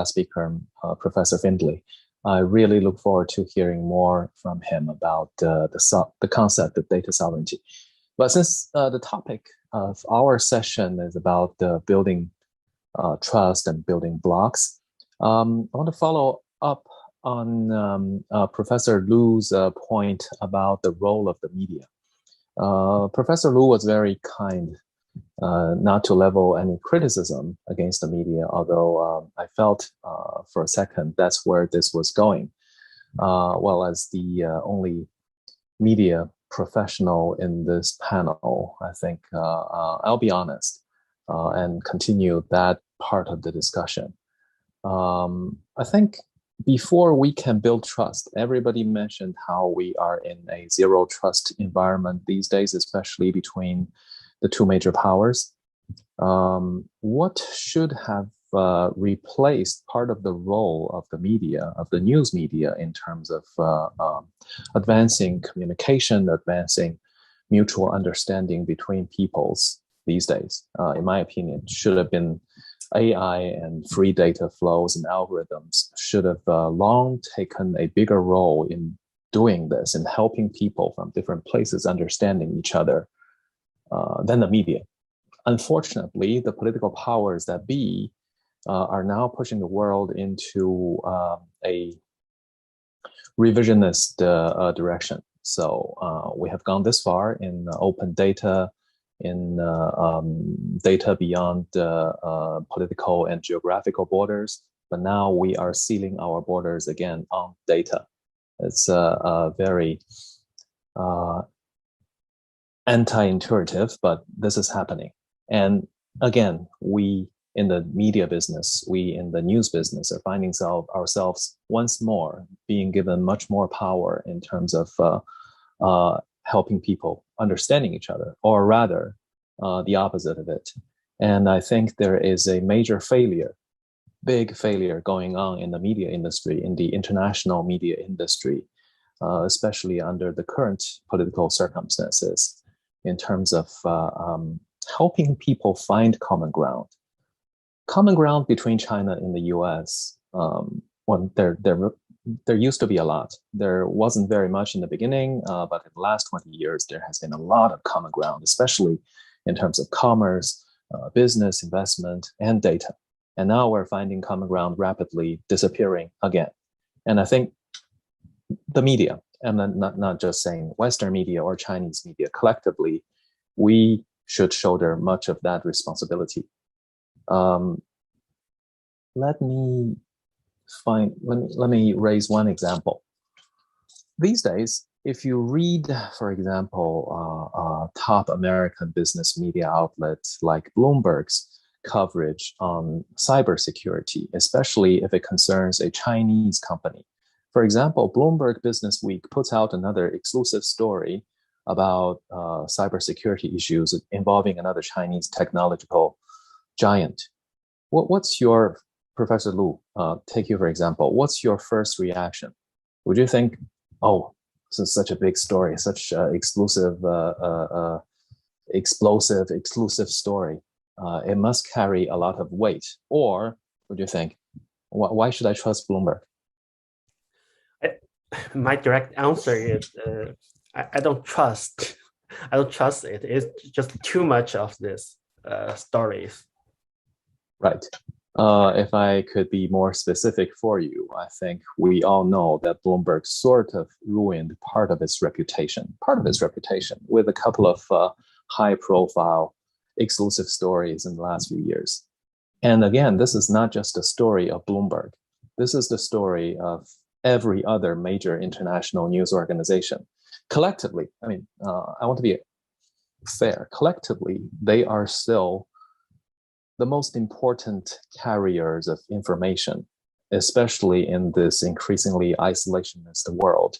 speaker, Professor Findlay. I really look forward to hearing more from him about the concept of data sovereignty. But since the topic of our session is about building trust and building blocks, I want to follow up on Professor Lu's point about the role of the media. Professor Lu was very kind not to level any criticism against the media, although I felt for a second that's where this was going. Well, as the only media professional in this panel, I think I'll be honest and continue that part of the discussion. I think before we can build trust, everybody mentioned how we are in a zero trust environment these days, especially between the two major powers. What should have replaced part of the role of the media, of the news media, in terms of advancing communication, advancing mutual understanding between peoples these days? In my opinion, should have been AI and free data flows and algorithms should have long taken a bigger role in doing this and helping people from different places understanding each other than the media. Unfortunately, the political powers that be are now pushing the world into a revisionist direction. So we have gone this far in open data, in data beyond political and geographical borders, but now we are sealing our borders again on data. It's very anti-intuitive, but this is happening. And again, we in the media business, we in the news business are finding ourselves once more being given much more power in terms of helping people understanding each other, or rather the opposite of it. And I think there is a major failure, big failure going on in the media industry, in the international media industry, especially under the current political circumstances, in terms of helping people find common ground. Common ground between China and the US, well, there used to be a lot. There wasn't very much in the beginning, but in the last 20 years, there has been a lot of common ground, especially in terms of commerce, business, investment, and data. And now we're finding common ground rapidly disappearing again. And I think the media, and I'm not just saying Western media or Chinese media, collectively, we should shoulder much of that responsibility. Let me raise one example. These days, if you read, for example, top American business media outlets like Bloomberg's coverage on cybersecurity, especially if it concerns a Chinese company. For example, Bloomberg Business Week puts out another exclusive story about cybersecurity issues involving another Chinese technological giant. What's your, Professor Lu, take you for example, what's your first reaction? Would you think, oh, this is such a big story, such exclusive story. It must carry a lot of weight. Or would you think, why should I trust Bloomberg? My direct answer is I don't trust. I don't trust it. It's just too much of this stories. Right. If I could be more specific for you, I think we all know that Bloomberg sort of ruined part of its reputation with a couple of high-profile exclusive stories in the last few years. And again, this is not just a story of Bloomberg. This is the story of every other major international news organization. Collectively, I mean, I want to be fair. Collectively, they are still the most important carriers of information, especially in this increasingly isolationist world.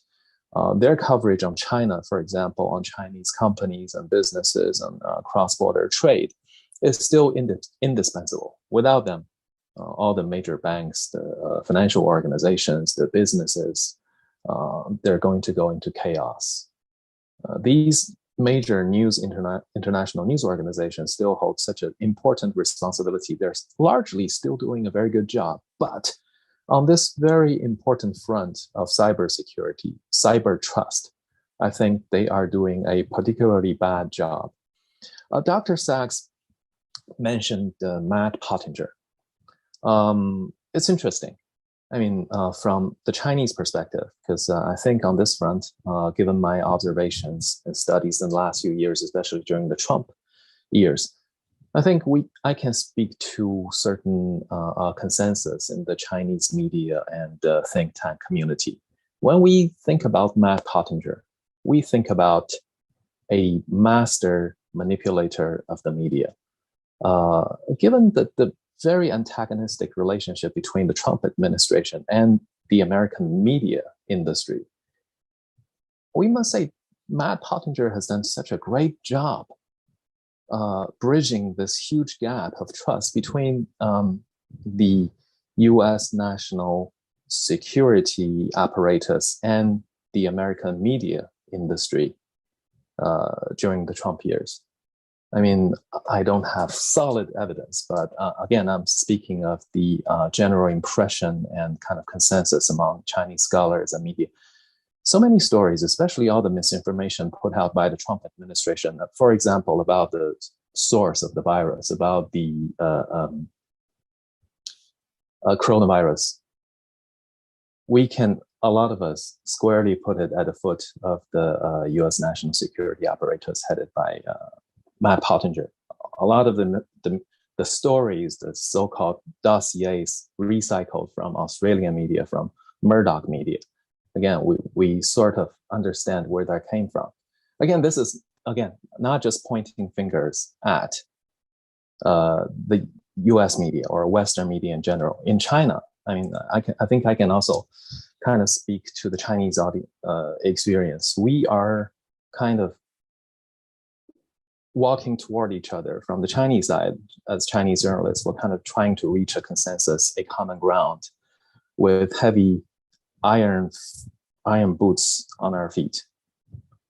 Their coverage on China, for example, on Chinese companies and businesses and cross-border trade is still indispensable. Without them, all the major banks, the financial organizations, the businesses, they're going to go into chaos. These major international news organizations still hold such an important responsibility. They're largely still doing a very good job. But on this very important front of cybersecurity, cyber trust, I think they are doing a particularly bad job. Dr. Sachs mentioned Matt Pottinger. It's interesting. I mean, from the Chinese perspective, because I think on this front, given my observations and studies in the last few years, especially during the Trump years, I think I can speak to certain consensus in the Chinese media and think tank community. When we think about Matt Pottinger, we think about a master manipulator of the media. Given the very antagonistic relationship between the Trump administration and the American media industry, we must say Matt Pottinger has done such a great job bridging this huge gap of trust between the US national security apparatus and the American media industry during the Trump years. I mean, I don't have solid evidence, but again, I'm speaking of the general impression and kind of consensus among Chinese scholars and media. So many stories, especially all the misinformation put out by the Trump administration, for example, about the source of the virus, about the coronavirus. A lot of us squarely put it at the foot of the US national security apparatus headed by Matt Pottinger. A lot of the stories, the so-called dossiers recycled from Australian media, from Murdoch media. Again, we sort of understand where that came from. Again, this is, not just pointing fingers at the US media or Western media in general. In China, I mean, I think I can also kind of speak to the Chinese audience experience. We are kind of walking toward each other from the Chinese side. As Chinese journalists, we're kind of trying to reach a consensus, a common ground, with heavy iron boots on our feet.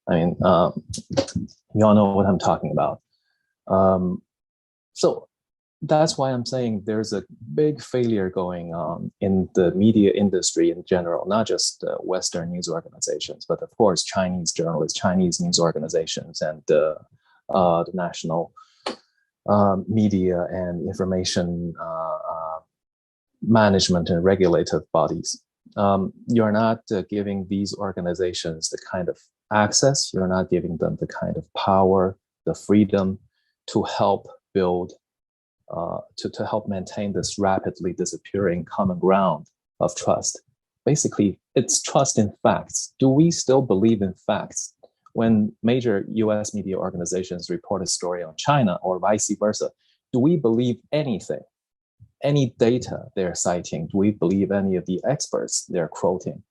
I mean, you all know what I'm talking about. So that's why I'm saying there's a big failure going on in the media industry in general, not just Western news organizations, but of course, Chinese journalists, Chinese news organizations, and the national media and information management and regulative bodies. You're not giving these organizations the kind of access, you're not giving them the kind of power, the freedom to help build, to help maintain this rapidly disappearing common ground of trust. Basically, it's trust in facts. Do we still believe in facts? When major US media organizations report a story on China or vice versa, do we believe anything? Any data they're citing? Do we believe any of the experts they're quoting?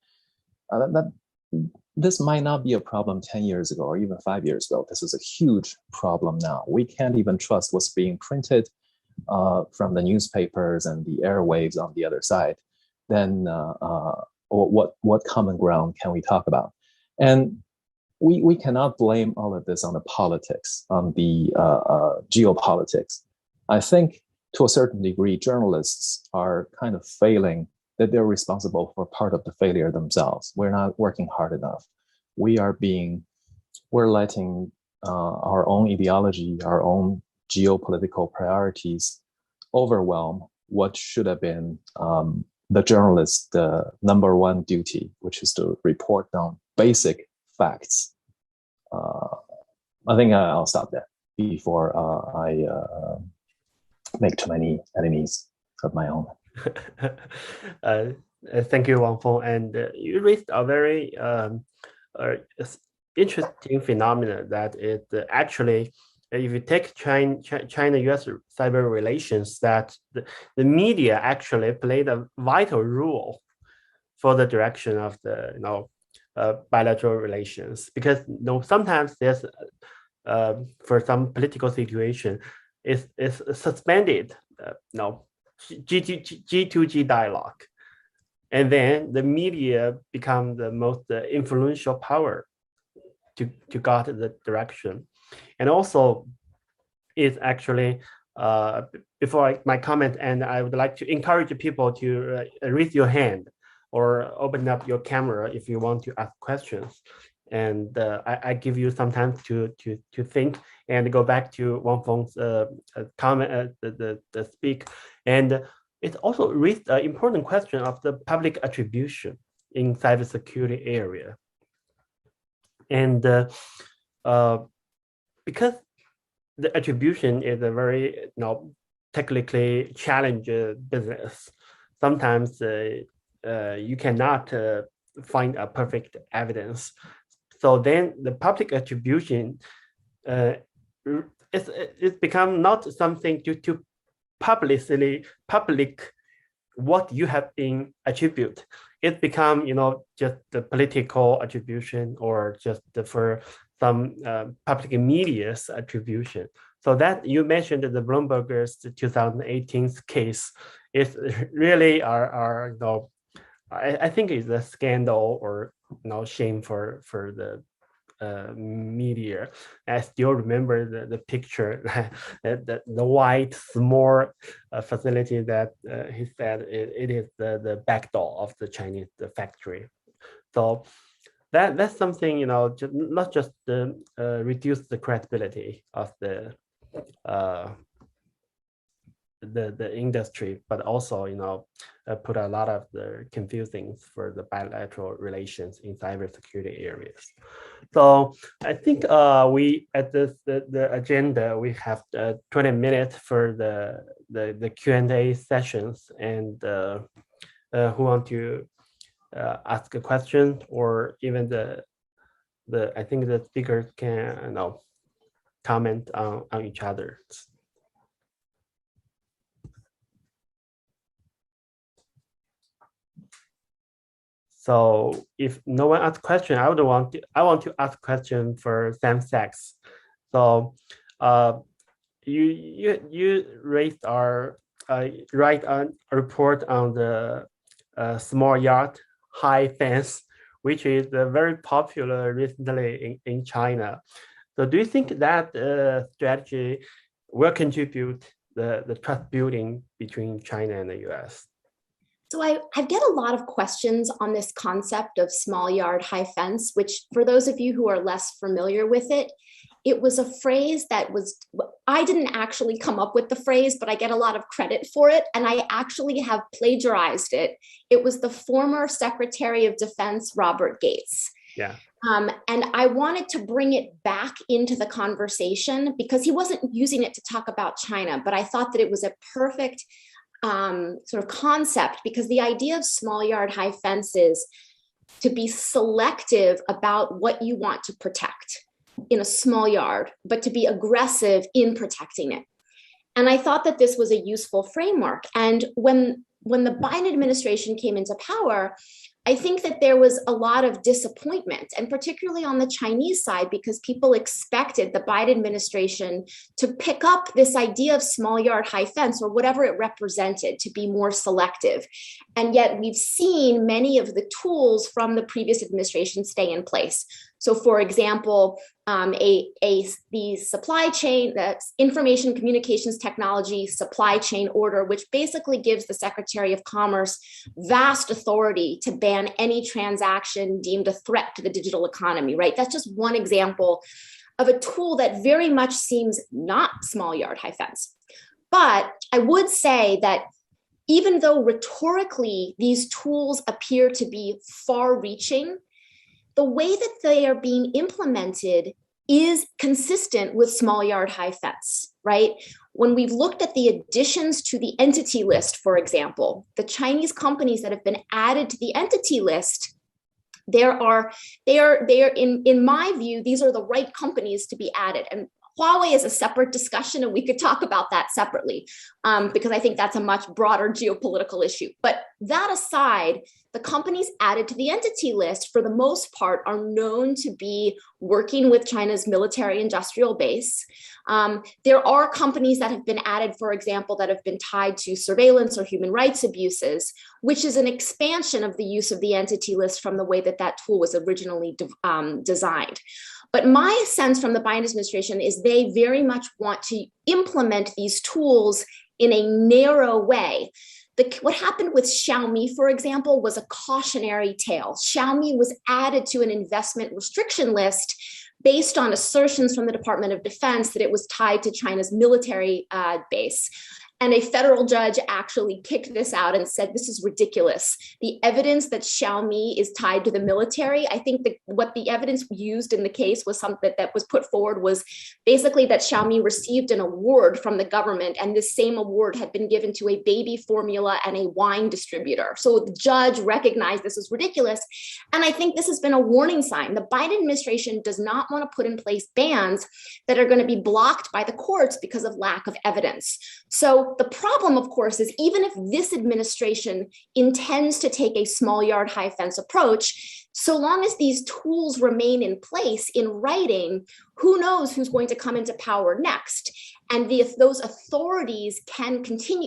This might not be a problem 10 years ago or even 5 years ago. This is a huge problem now. We can't even trust what's being printed from the newspapers and the airwaves on the other side. Then what common ground can we talk about? And we cannot blame all of this on the politics, on the geopolitics. I think to a certain degree, journalists are kind of failing, that they're responsible for part of the failure themselves. We're not working hard enough. We're letting our own ideology, our own geopolitical priorities overwhelm what should have been the journalist's number one duty, which is to report on basic facts. I think I'll stop there before I make too many enemies of my own. Thank you, Wang Feng. And you raised a very interesting phenomenon that it actually, if you take China-US cyber relations, that the media actually played a vital role for the direction of the bilateral relations, because sometimes there's for some political situation is suspended G2G dialogue, and then the media become the most influential power to guide the direction. And also, it's actually before my comment, and I would like to encourage people to raise your hand or open up your camera if you want to ask questions. And I give you some time to think and go back to Wang Feng's comment, the speak. And it also raised an important question of the public attribution in cybersecurity area. And because the attribution is a very technically challenging business, sometimes you cannot find a perfect evidence. So then the public attribution it's become not something to public what you have been attributed. It become just the political attribution or just for some public media's attribution. So that you mentioned the Bloomberg's 2018 case is really I think it's a scandal or shame for the media. I still remember the picture, the white small facility that he said it is the back door of the Chinese factory. So that's something not just reduce the credibility of the industry, but also put a lot of the confusing for the bilateral relations in cybersecurity areas. So I think we at the agenda we have 20 minutes for the Q&A sessions, and who want to ask a question, or even I think the speakers can comment on each other. So if no one asks question, I want to ask question for Sam Sachs. So you raised our write a report on the small yard high fence, which is very popular recently in China. So do you think that strategy will contribute the trust building between China and the US? So I get a lot of questions on this concept of small yard, high fence, which for those of you who are less familiar with it, it was a phrase that was, I didn't actually come up with the phrase, but I get a lot of credit for it. And I actually have plagiarized it. It was the former Secretary of Defense, Robert Gates. Yeah. And I wanted to bring it back into the conversation because he wasn't using it to talk about China, but I thought that it was a perfect sort of concept, because the idea of small yard, high fence is to be selective about what you want to protect in a small yard, but to be aggressive in protecting it. And I thought that this was a useful framework. And when the Biden administration came into power, I think that there was a lot of disappointment, and particularly on the Chinese side, because people expected the Biden administration to pick up this idea of small yard, high fence, or whatever it represented, to be more selective. And yet we've seen many of the tools from the previous administration stay in place. So for example, the supply chain, the information communications technology supply chain order, which basically gives the Secretary of Commerce vast authority to ban any transaction deemed a threat to the digital economy, right? That's just one example of a tool that very much seems not small yard, high fence. But I would say that even though rhetorically these tools appear to be far-reaching, the way that they are being implemented is consistent with small yard, high fence, right? When we've looked at the additions to the entity list, for example, the Chinese companies that have been added to the entity list, they are in my view, these are the right companies to be added. And Huawei is a separate discussion, and we could talk about that separately, because I think that's a much broader geopolitical issue. But that aside, the companies added to the entity list, for the most part, are known to be working with China's military industrial base. There are companies that have been added, for example, that have been tied to surveillance or human rights abuses, which is an expansion of the use of the entity list from the way that that tool was originally designed. But my sense from the Biden administration is they very much want to implement these tools in a narrow way. What happened with Xiaomi, for example, was a cautionary tale. Xiaomi was added to an investment restriction list based on assertions from the Department of Defense that it was tied to China's military base. And a federal judge actually kicked this out and said, this is ridiculous. The evidence that Xiaomi is tied to the military, I think that what the evidence used in the case was something that was put forward was basically that Xiaomi received an award from the government, and this same award had been given to a baby formula and a wine distributor. So the judge recognized this as ridiculous. And I think this has been a warning sign. The Biden administration does not want to put in place bans that are going to be blocked by the courts because of lack of evidence. So the problem, of course, is even if this administration intends to take a small yard, high fence approach, so long as these tools remain in place in writing, who knows who's going to come into power next? And if those authorities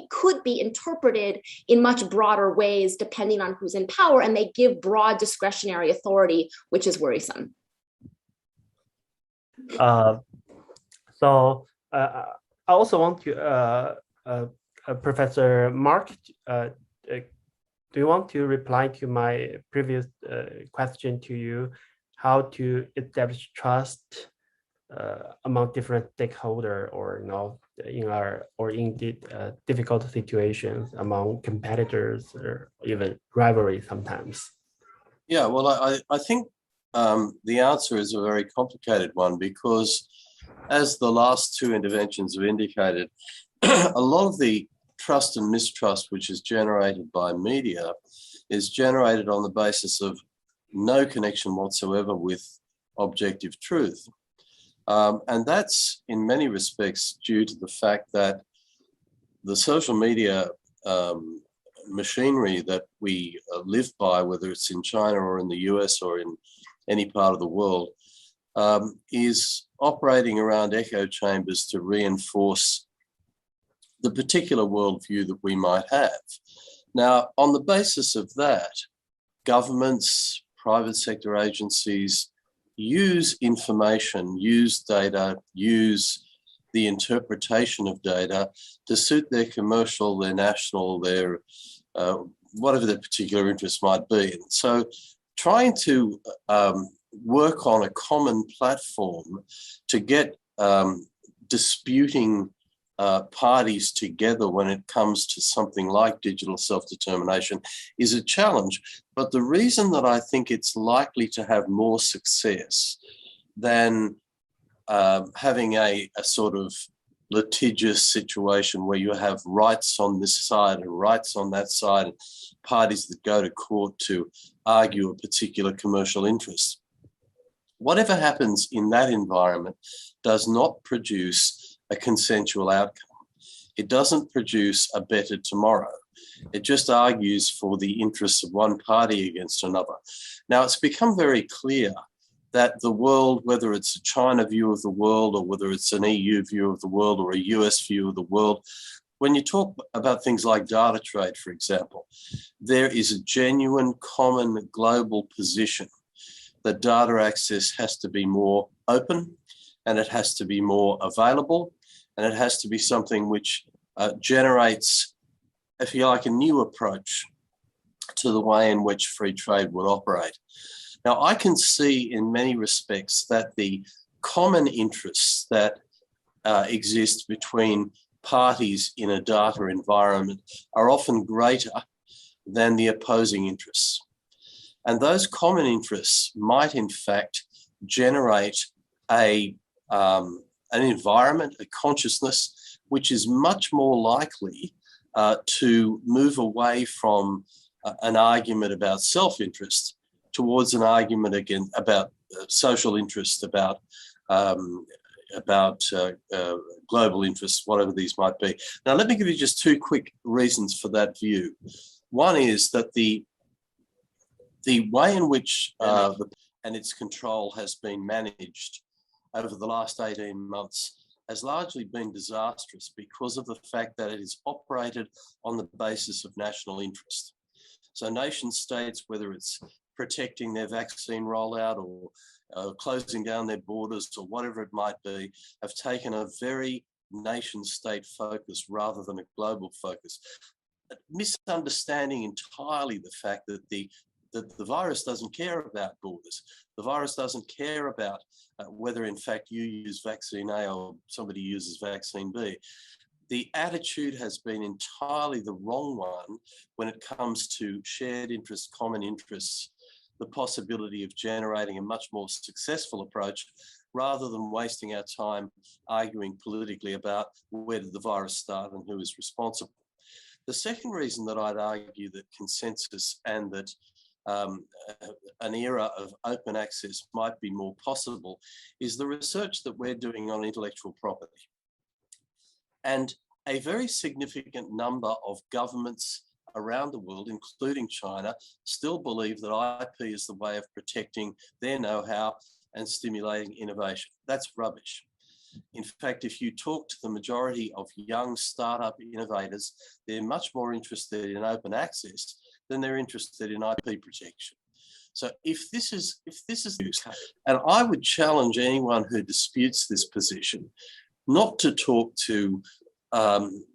could be interpreted in much broader ways depending on who's in power, and they give broad discretionary authority, which is worrisome. I also want to Professor Mark, do you want to reply to my previous question to you, how to establish trust among different stakeholders, or in difficult situations among competitors, or even rivalry sometimes? Yeah, well, I think the answer is a very complicated one, because as the last two interventions have indicated, a lot of the trust and mistrust which is generated by media is generated on the basis of no connection whatsoever with objective truth. And that's in many respects due to the fact that the social media machinery that we live by, whether it's in China or in the US or in any part of the world, is operating around echo chambers to reinforce the particular worldview that we might have. Now, on the basis of that, governments, private sector agencies use information, use data, use the interpretation of data to suit their commercial, their national, their whatever their particular interests might be. And so trying to work on a common platform to get disputing parties together when it comes to something like digital self-determination is a challenge. But the reason that I think it's likely to have more success than having a sort of litigious situation where you have rights on this side and rights on that side, and parties that go to court to argue a particular commercial interest. Whatever happens in that environment does not produce a consensual outcome. It doesn't produce a better tomorrow. It just argues for the interests of one party against another. Now, it's become very clear that the world, whether it's a China view of the world or whether it's an EU view of the world or a US view of the world, when you talk about things like data trade, for example, there is a genuine common global position that data access has to be more open, and it has to be more available, and it has to be something which generates, if you like, a new approach to the way in which free trade would operate. Now, I can see in many respects that the common interests that exist between parties in a data environment are often greater than the opposing interests. And those common interests might, in fact, generate an environment, a consciousness, which is much more likely to move away from an argument about self-interest towards an argument again about social interest, about global interests, whatever these might be. Now, let me give you just two quick reasons for that view. One is that the way in which and its control has been managed over the last 18 months has largely been disastrous because of the fact that it is operated on the basis of national interest. So nation states, whether it's protecting their vaccine rollout or closing down their borders or whatever it might be, have taken a very nation state focus rather than a global focus, misunderstanding entirely the fact that the virus doesn't care about borders. The virus doesn't care about whether in fact you use vaccine A or somebody uses vaccine B. The attitude has been entirely the wrong one when it comes to shared interests, common interests, the possibility of generating a much more successful approach rather than wasting our time arguing politically about where did the virus start and who is responsible. The second reason that I'd argue that consensus and that an era of open access might be more possible is the research that we're doing on intellectual property. And a very significant number of governments around the world, including China, still believe that IP is the way of protecting their know-how and stimulating innovation. That's rubbish. In fact, if you talk to the majority of young startup innovators, they're much more interested in open access than they're interested in IP protection. So if this is and I would challenge anyone who disputes this position not to talk to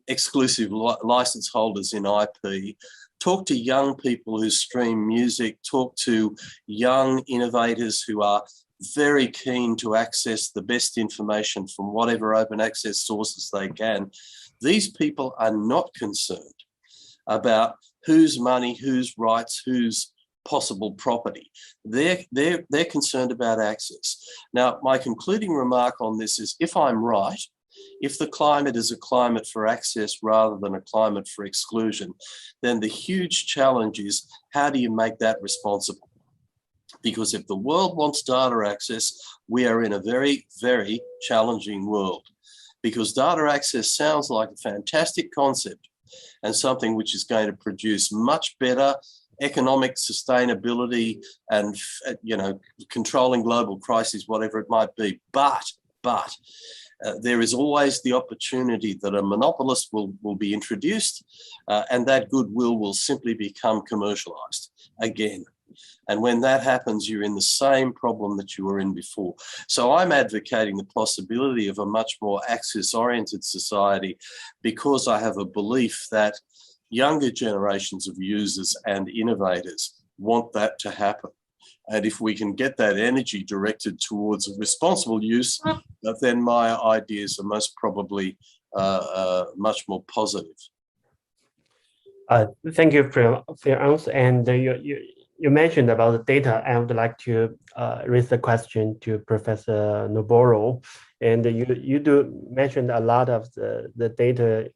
exclusive license holders in IP, talk to young people who stream music, talk to young innovators who are very keen to access the best information from whatever open access sources they can. These people are not concerned about whose money, whose rights, whose possible property. They're concerned about access. Now, my concluding remark on this is, if I'm right, if the climate is a climate for access rather than a climate for exclusion, then the huge challenge is, how do you make that responsible? Because if the world wants data access, we are in a very, very challenging world, because data access sounds like a fantastic concept and something which is going to produce much better economic sustainability and, controlling global crises, whatever it might be. But there is always the opportunity that a monopolist will be introduced and that goodwill will simply become commercialized again. And when that happens, you're in the same problem that you were in before. So I'm advocating the possibility of a much more access-oriented society because I have a belief that younger generations of users and innovators want that to happen. And if we can get that energy directed towards responsible use, then my ideas are most probably much more positive. Thank you for your answer. And you mentioned about the data. I would like to raise the question to Professor Noboru. And you do mention a lot of the data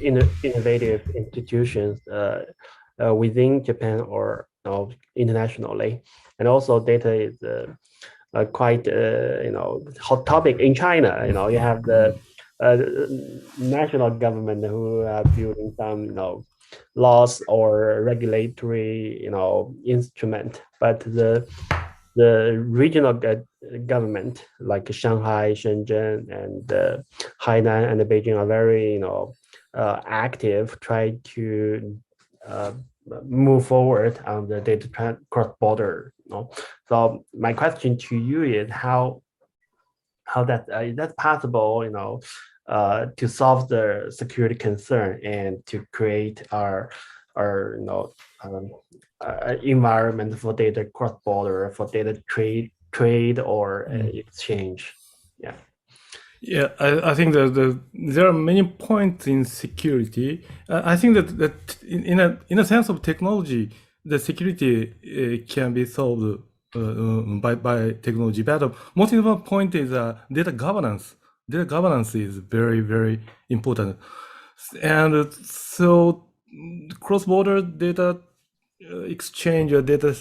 innovative institutions within Japan or internationally, and also data is quite hot topic in China. You have the national government who are building some laws or regulatory instrument, but the regional government like Shanghai, Shenzhen, and Hainan and Beijing are very active, try to move forward on the data cross-border. So my question to you is how that is that possible to solve the security concern and to create our environment for data cross-border, for data trade or exchange. Yeah, I think that there are many points in security. I think that in a sense of technology, the security can be solved by technology. But the most important point is data governance. Data governance is very, very important. And so cross-border data exchange or data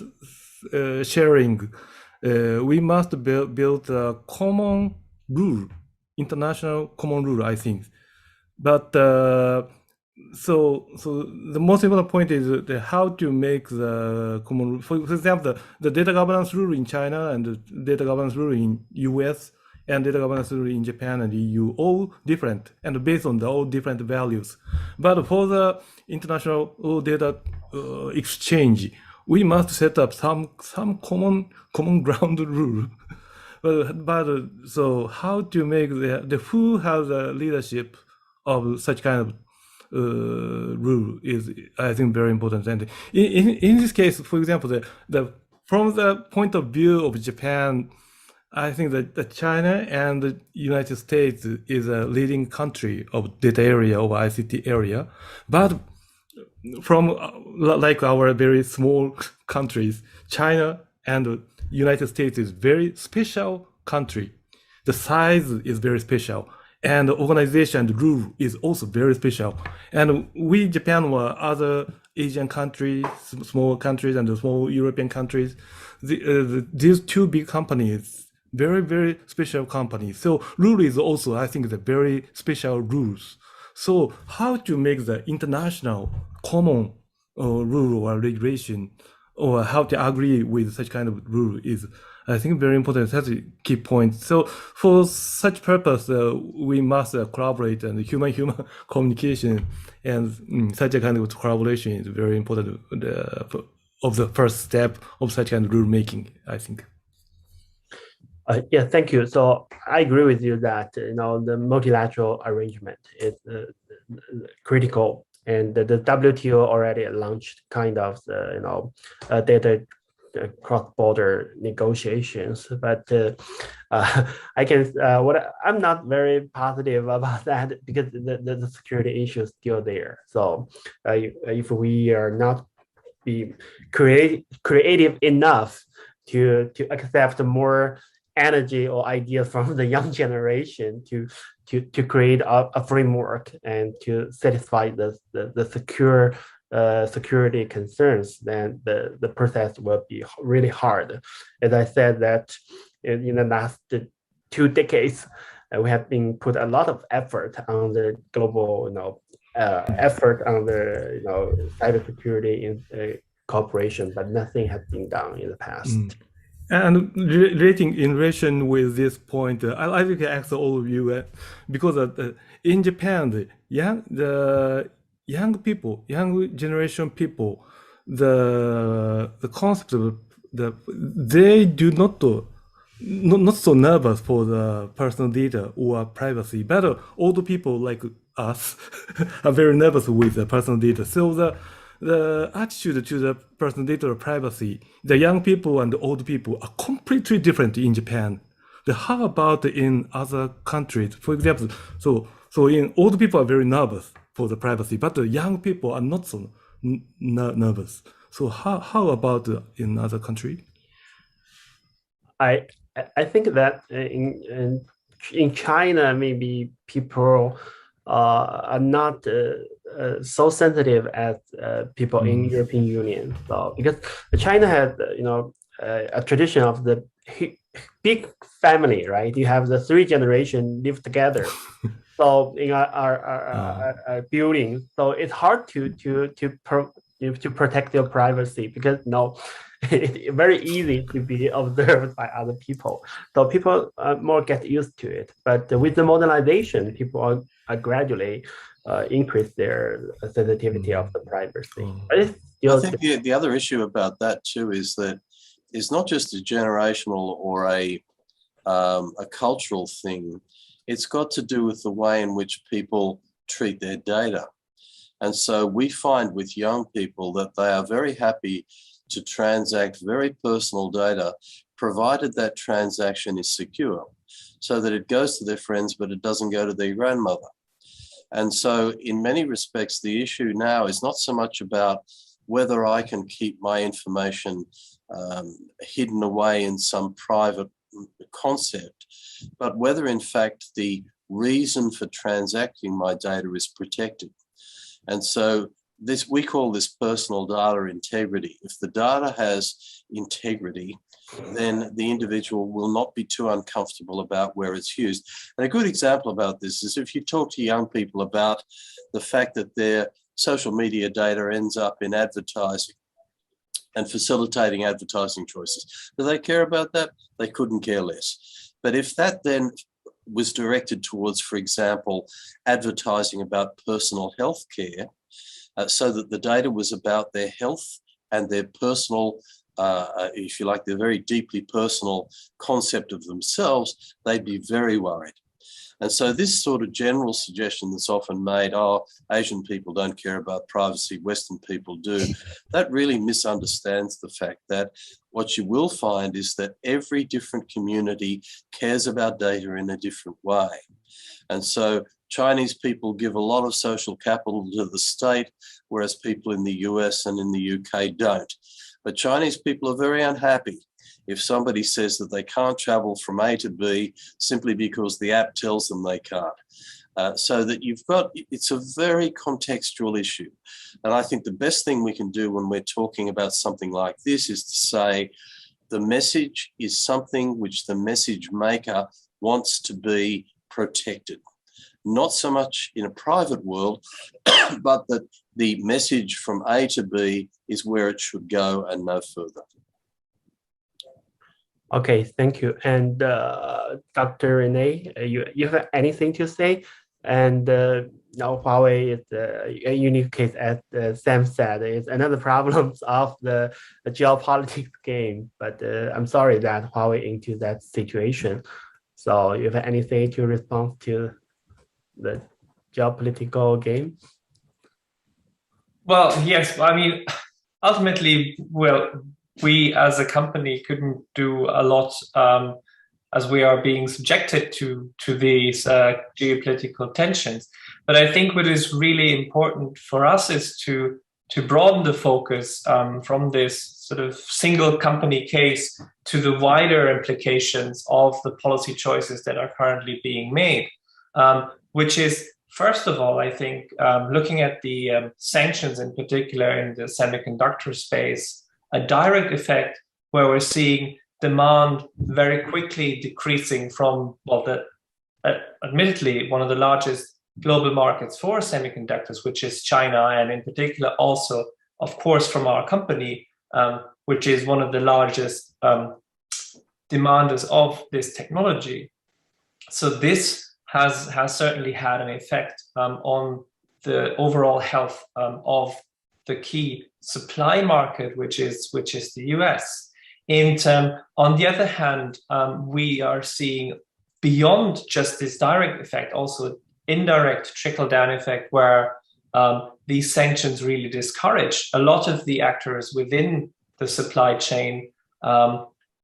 sharing, we must build a common rule, international common rule, I think. But so the most important point is how to make the common rule. For example, the data governance rule in China and the data governance rule in US and data governance rule in Japan and EU, all different and based on the all different values. But for the international data exchange, we must set up some common ground rule. But so how to make the who has the leadership of such kind of rule is, I think, very important. And in this case, for example, from the point of view of Japan, I think that China and the United States is a leading country of data area, of ICT area. But from like our very small countries, China and the United States is very special country. The size is very special. And the organization and rule is also very special. And we, Japan, or other Asian countries, small countries, and the small European countries, these two big companies, very, very special companies. So rule is also, I think, the very special rules. So how to make the international common rule or regulation, or how to agree with such kind of rule is, I think, very important. That's a key point. So for such purpose, we must collaborate, and human-human communication and such a kind of collaboration is very important of the first step of such kind of rule making, I think. Yeah, thank you. So I agree with you that the multilateral arrangement is critical, and the WTO already launched kind of the data cross-border negotiations. But I can I'm not very positive about that because the security issue is still there. So if we are not be creative enough to accept more energy or ideas from the young generation to create a framework and to satisfy the security concerns, then the process will be really hard. As I said, that in the last 2 decades, we have been put a lot of effort on the global effort on the cybersecurity in cooperation, but nothing has been done in the past. And in relation with this point, I'd like to ask all of you, because in Japan, the young people, young generation people, the concept of they do not so nervous for the personal data or privacy, but old people like us are very nervous with the personal data. So the attitude to the personal data or privacy, the young people and the old people are completely different in Japan. How about in other countries? For example, so in old people are very nervous for the privacy, but the young people are not so nervous. So how about in other countries? I think that in China, maybe people are not so sensitive as people in European Union. So because China has a tradition of the big family, right? You have the 3 generations live together. So in our building, so it's hard to protect your privacy because it's very easy to be observed by other people. So people more get used to it. But with the modernization, people are gradually increase their sensitivity of the privacy. But it's I still think the other issue about that too is that it's not just a generational or a cultural thing. It's got to do with the way in which people treat their data. And so we find with young people that they are very happy to transact very personal data, provided that transaction is secure, so that it goes to their friends, but it doesn't go to their grandmother. And so in many respects, the issue now is not so much about whether I can keep my information hidden away in some private concept, but whether in fact the reason for transacting my data is protected. And so we call this personal data integrity. If the data has integrity, then the individual will not be too uncomfortable about where it's used. And a good example about this is if you talk to young people about the fact that their social media data ends up in advertising and facilitating advertising choices. Do they care about that? They couldn't care less. But if that then was directed towards, for example, advertising about personal health care, so that the data was about their health and their personal, if you like, their very deeply personal concept of themselves, they'd be very worried. And so this sort of general suggestion that's often made, oh, Asian people don't care about privacy, Western people do, that really misunderstands the fact that what you will find is that every different community cares about data in a different way. And so Chinese people give a lot of social capital to the state, whereas people in the US and in the UK don't. But Chinese people are very unhappy if somebody says that they can't travel from A to B simply because the app tells them they can't. So that it's a very contextual issue. And I think the best thing we can do when we're talking about something like this is to say the message is something which the message maker wants to be protected. Not so much in a private world, but that the message from A to B is where it should go and no further. Okay, thank you. And Dr. Renee, you have anything to say? And now Huawei is a unique case, as Sam said, it's another problem of the geopolitics game. But I'm sorry that Huawei into that situation. So you have anything to respond to the geopolitical game? Well, yes. I mean, ultimately, we as a company couldn't do a lot as we are being subjected to these geopolitical tensions. But I think what is really important for us is to broaden the focus from this sort of single company case to the wider implications of the policy choices that are currently being made, which is, first of all, I think, looking at the sanctions in particular in the semiconductor space, a direct effect where we're seeing demand very quickly decreasing from, admittedly, one of the largest global markets for semiconductors, which is China, and in particular also, of course, from our company, which is one of the largest demanders of this technology. So this has certainly had an effect on the overall health of the key supply market, which is the US. And on the other hand, we are seeing beyond just this direct effect, also indirect trickle-down effect, where these sanctions really discourage a lot of the actors within the supply chain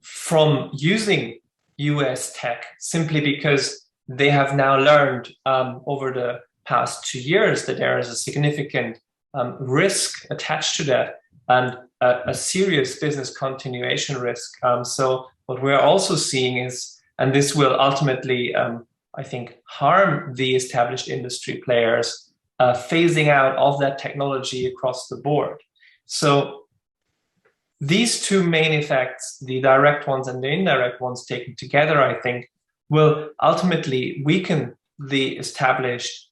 from using US tech, simply because they have now learned over the past 2 years that there is a significant risk attached to that, and a serious business continuation risk. So what we're also seeing is, and this will ultimately, I think, harm the established industry players, phasing out of that technology across the board. So these two main effects, the direct ones and the indirect ones taken together, I think, will ultimately weaken the established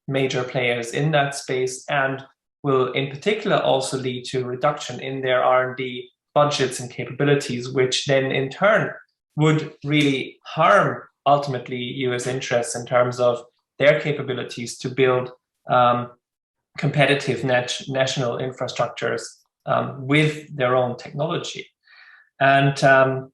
major players in that space, and will in particular also lead to a reduction in their R&D budgets and capabilities, which then in turn would really harm ultimately US interests in terms of their capabilities to build competitive national infrastructures with their own technology. And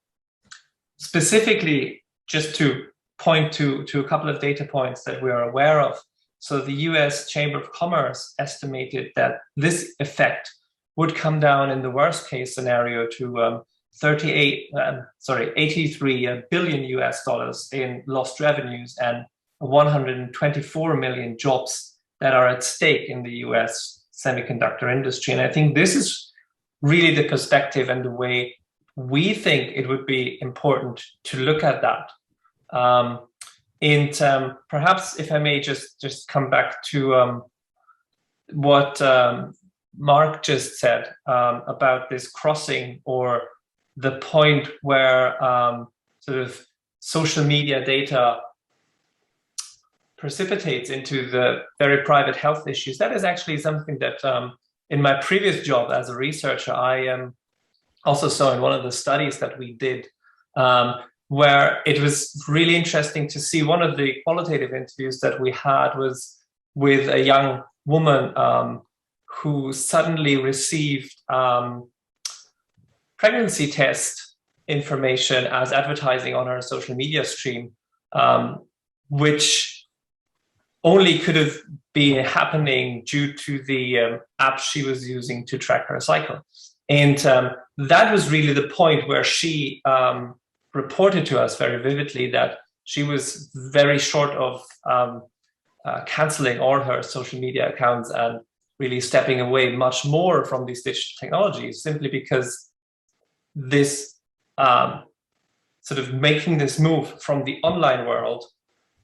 specifically, just to point to a couple of data points that we are aware of. So the US Chamber of Commerce estimated that this effect would come down in the worst case scenario to 83 billion US dollars in lost revenues and 124 million jobs that are at stake in the US semiconductor industry. And I think this is really the perspective and the way we think it would be important to look at that. And perhaps if I may just come back to what Mark just said about this crossing, or the point where sort of social media data precipitates into the very private health issues. That is actually something that in my previous job as a researcher, I also saw in one of the studies that we did, where it was really interesting to see. One of the qualitative interviews that we had was with a young woman who suddenly received pregnancy test information as advertising on her social media stream, which only could have been happening due to the app she was using to track her cycle. And that was really the point where she reported to us very vividly that she was very short of canceling all her social media accounts and really stepping away much more from these digital technologies, simply because this sort of making this move from the online world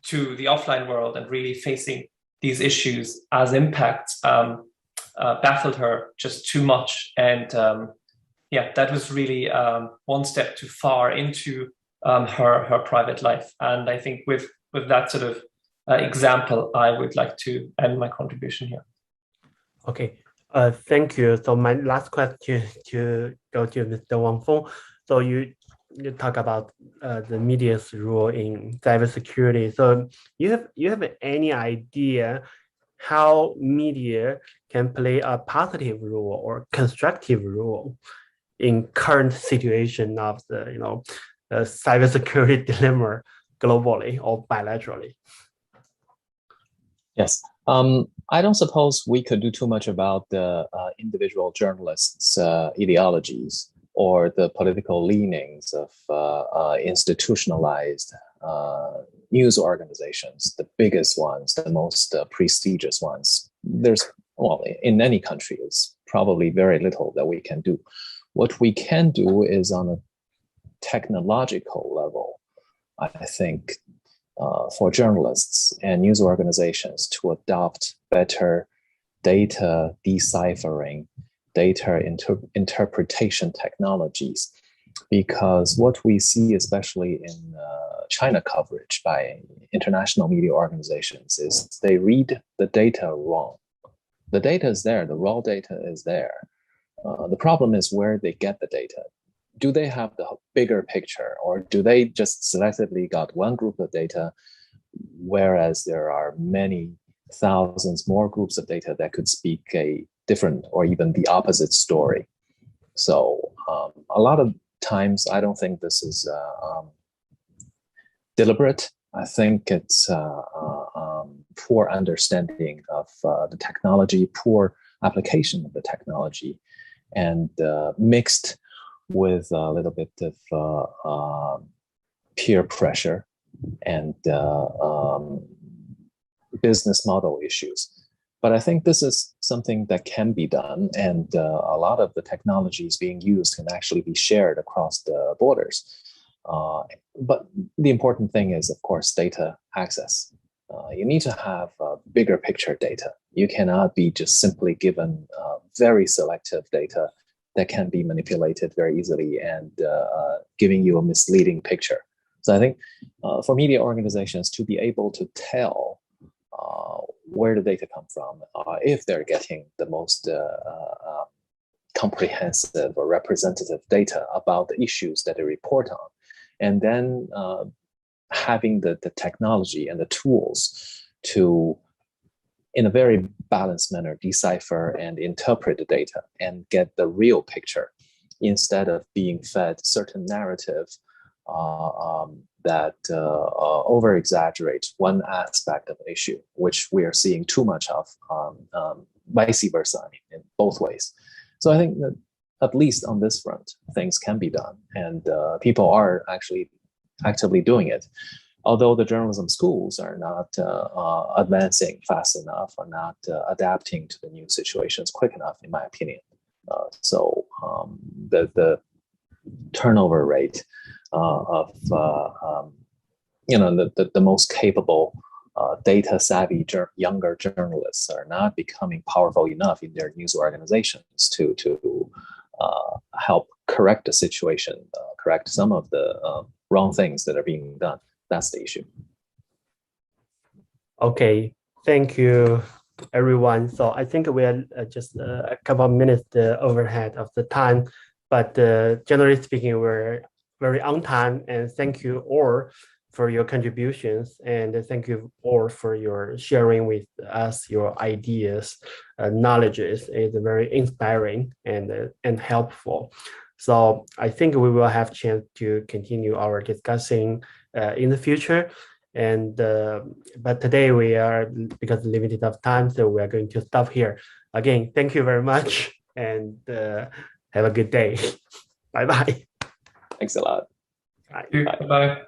to the offline world and really facing these issues as impacts baffled her just too much. And yeah, that was really one step too far into her private life. And I think with that sort of example, I would like to end my contribution here. Okay, thank you. So my last question to go to Mr. Wang Feng. So you talk about the media's role in cybersecurity. So you have any idea how media can play a positive role or constructive role in current situation of the cybersecurity dilemma globally or bilaterally? Yes. I don't suppose we could do too much about the individual journalists' ideologies or the political leanings of institutionalized news organizations, the biggest ones, the most prestigious ones. There's, well, in any country, it's probably very little that we can do. What we can do is on a technological level, I think, for journalists and news organizations to adopt better data deciphering, data interpretation technologies. Because what we see, especially in China coverage by international media organizations, is they read the data wrong. The data is there, the raw data is there. The problem is where they get the data. Do they have the bigger picture, or do they just selectively got one group of data, whereas there are many thousands more groups of data that could speak a different or even the opposite story. So a lot of times, I don't think this is deliberate. I think it's poor understanding of the technology, poor application of the technology, and mixed with a little bit of peer pressure and business model issues. But I think this is something that can be done, and a lot of the technologies being used can actually be shared across the borders. But the important thing is, of course, data access. You need to have bigger picture data. You cannot be just simply given very selective data that can be manipulated very easily and giving you a misleading picture. So I think for media organizations to be able to tell where the data come from, if they're getting the most comprehensive or representative data about the issues that they report on, and then having the technology and the tools to, in a very balanced manner, decipher and interpret the data and get the real picture instead of being fed certain narrative that over-exaggerates one aspect of the issue, which we are seeing too much of, vice versa, in both ways. So I think that at least on this front, things can be done, and people are actually actively doing it. Although the journalism schools are not advancing fast enough, or not adapting to the new situations quick enough, in my opinion. So the turnover rate of the most capable data savvy younger journalists are not becoming powerful enough in their news organizations to help correct the situation, correct some of the wrong things that are being done. That's the issue. Okay, thank you, everyone. So I think we are just a couple of minutes overhead of the time, but generally speaking, we're very on time. And thank you all for your contributions, and thank you all for your sharing with us your ideas. Knowledge is very inspiring and helpful. So I think we will have a chance to continue our discussing in the future. And but today we are, because limited of time, so we are going to stop here. Again, thank you very much, and have a good day. Bye-bye. Thanks a lot. Bye. Bye.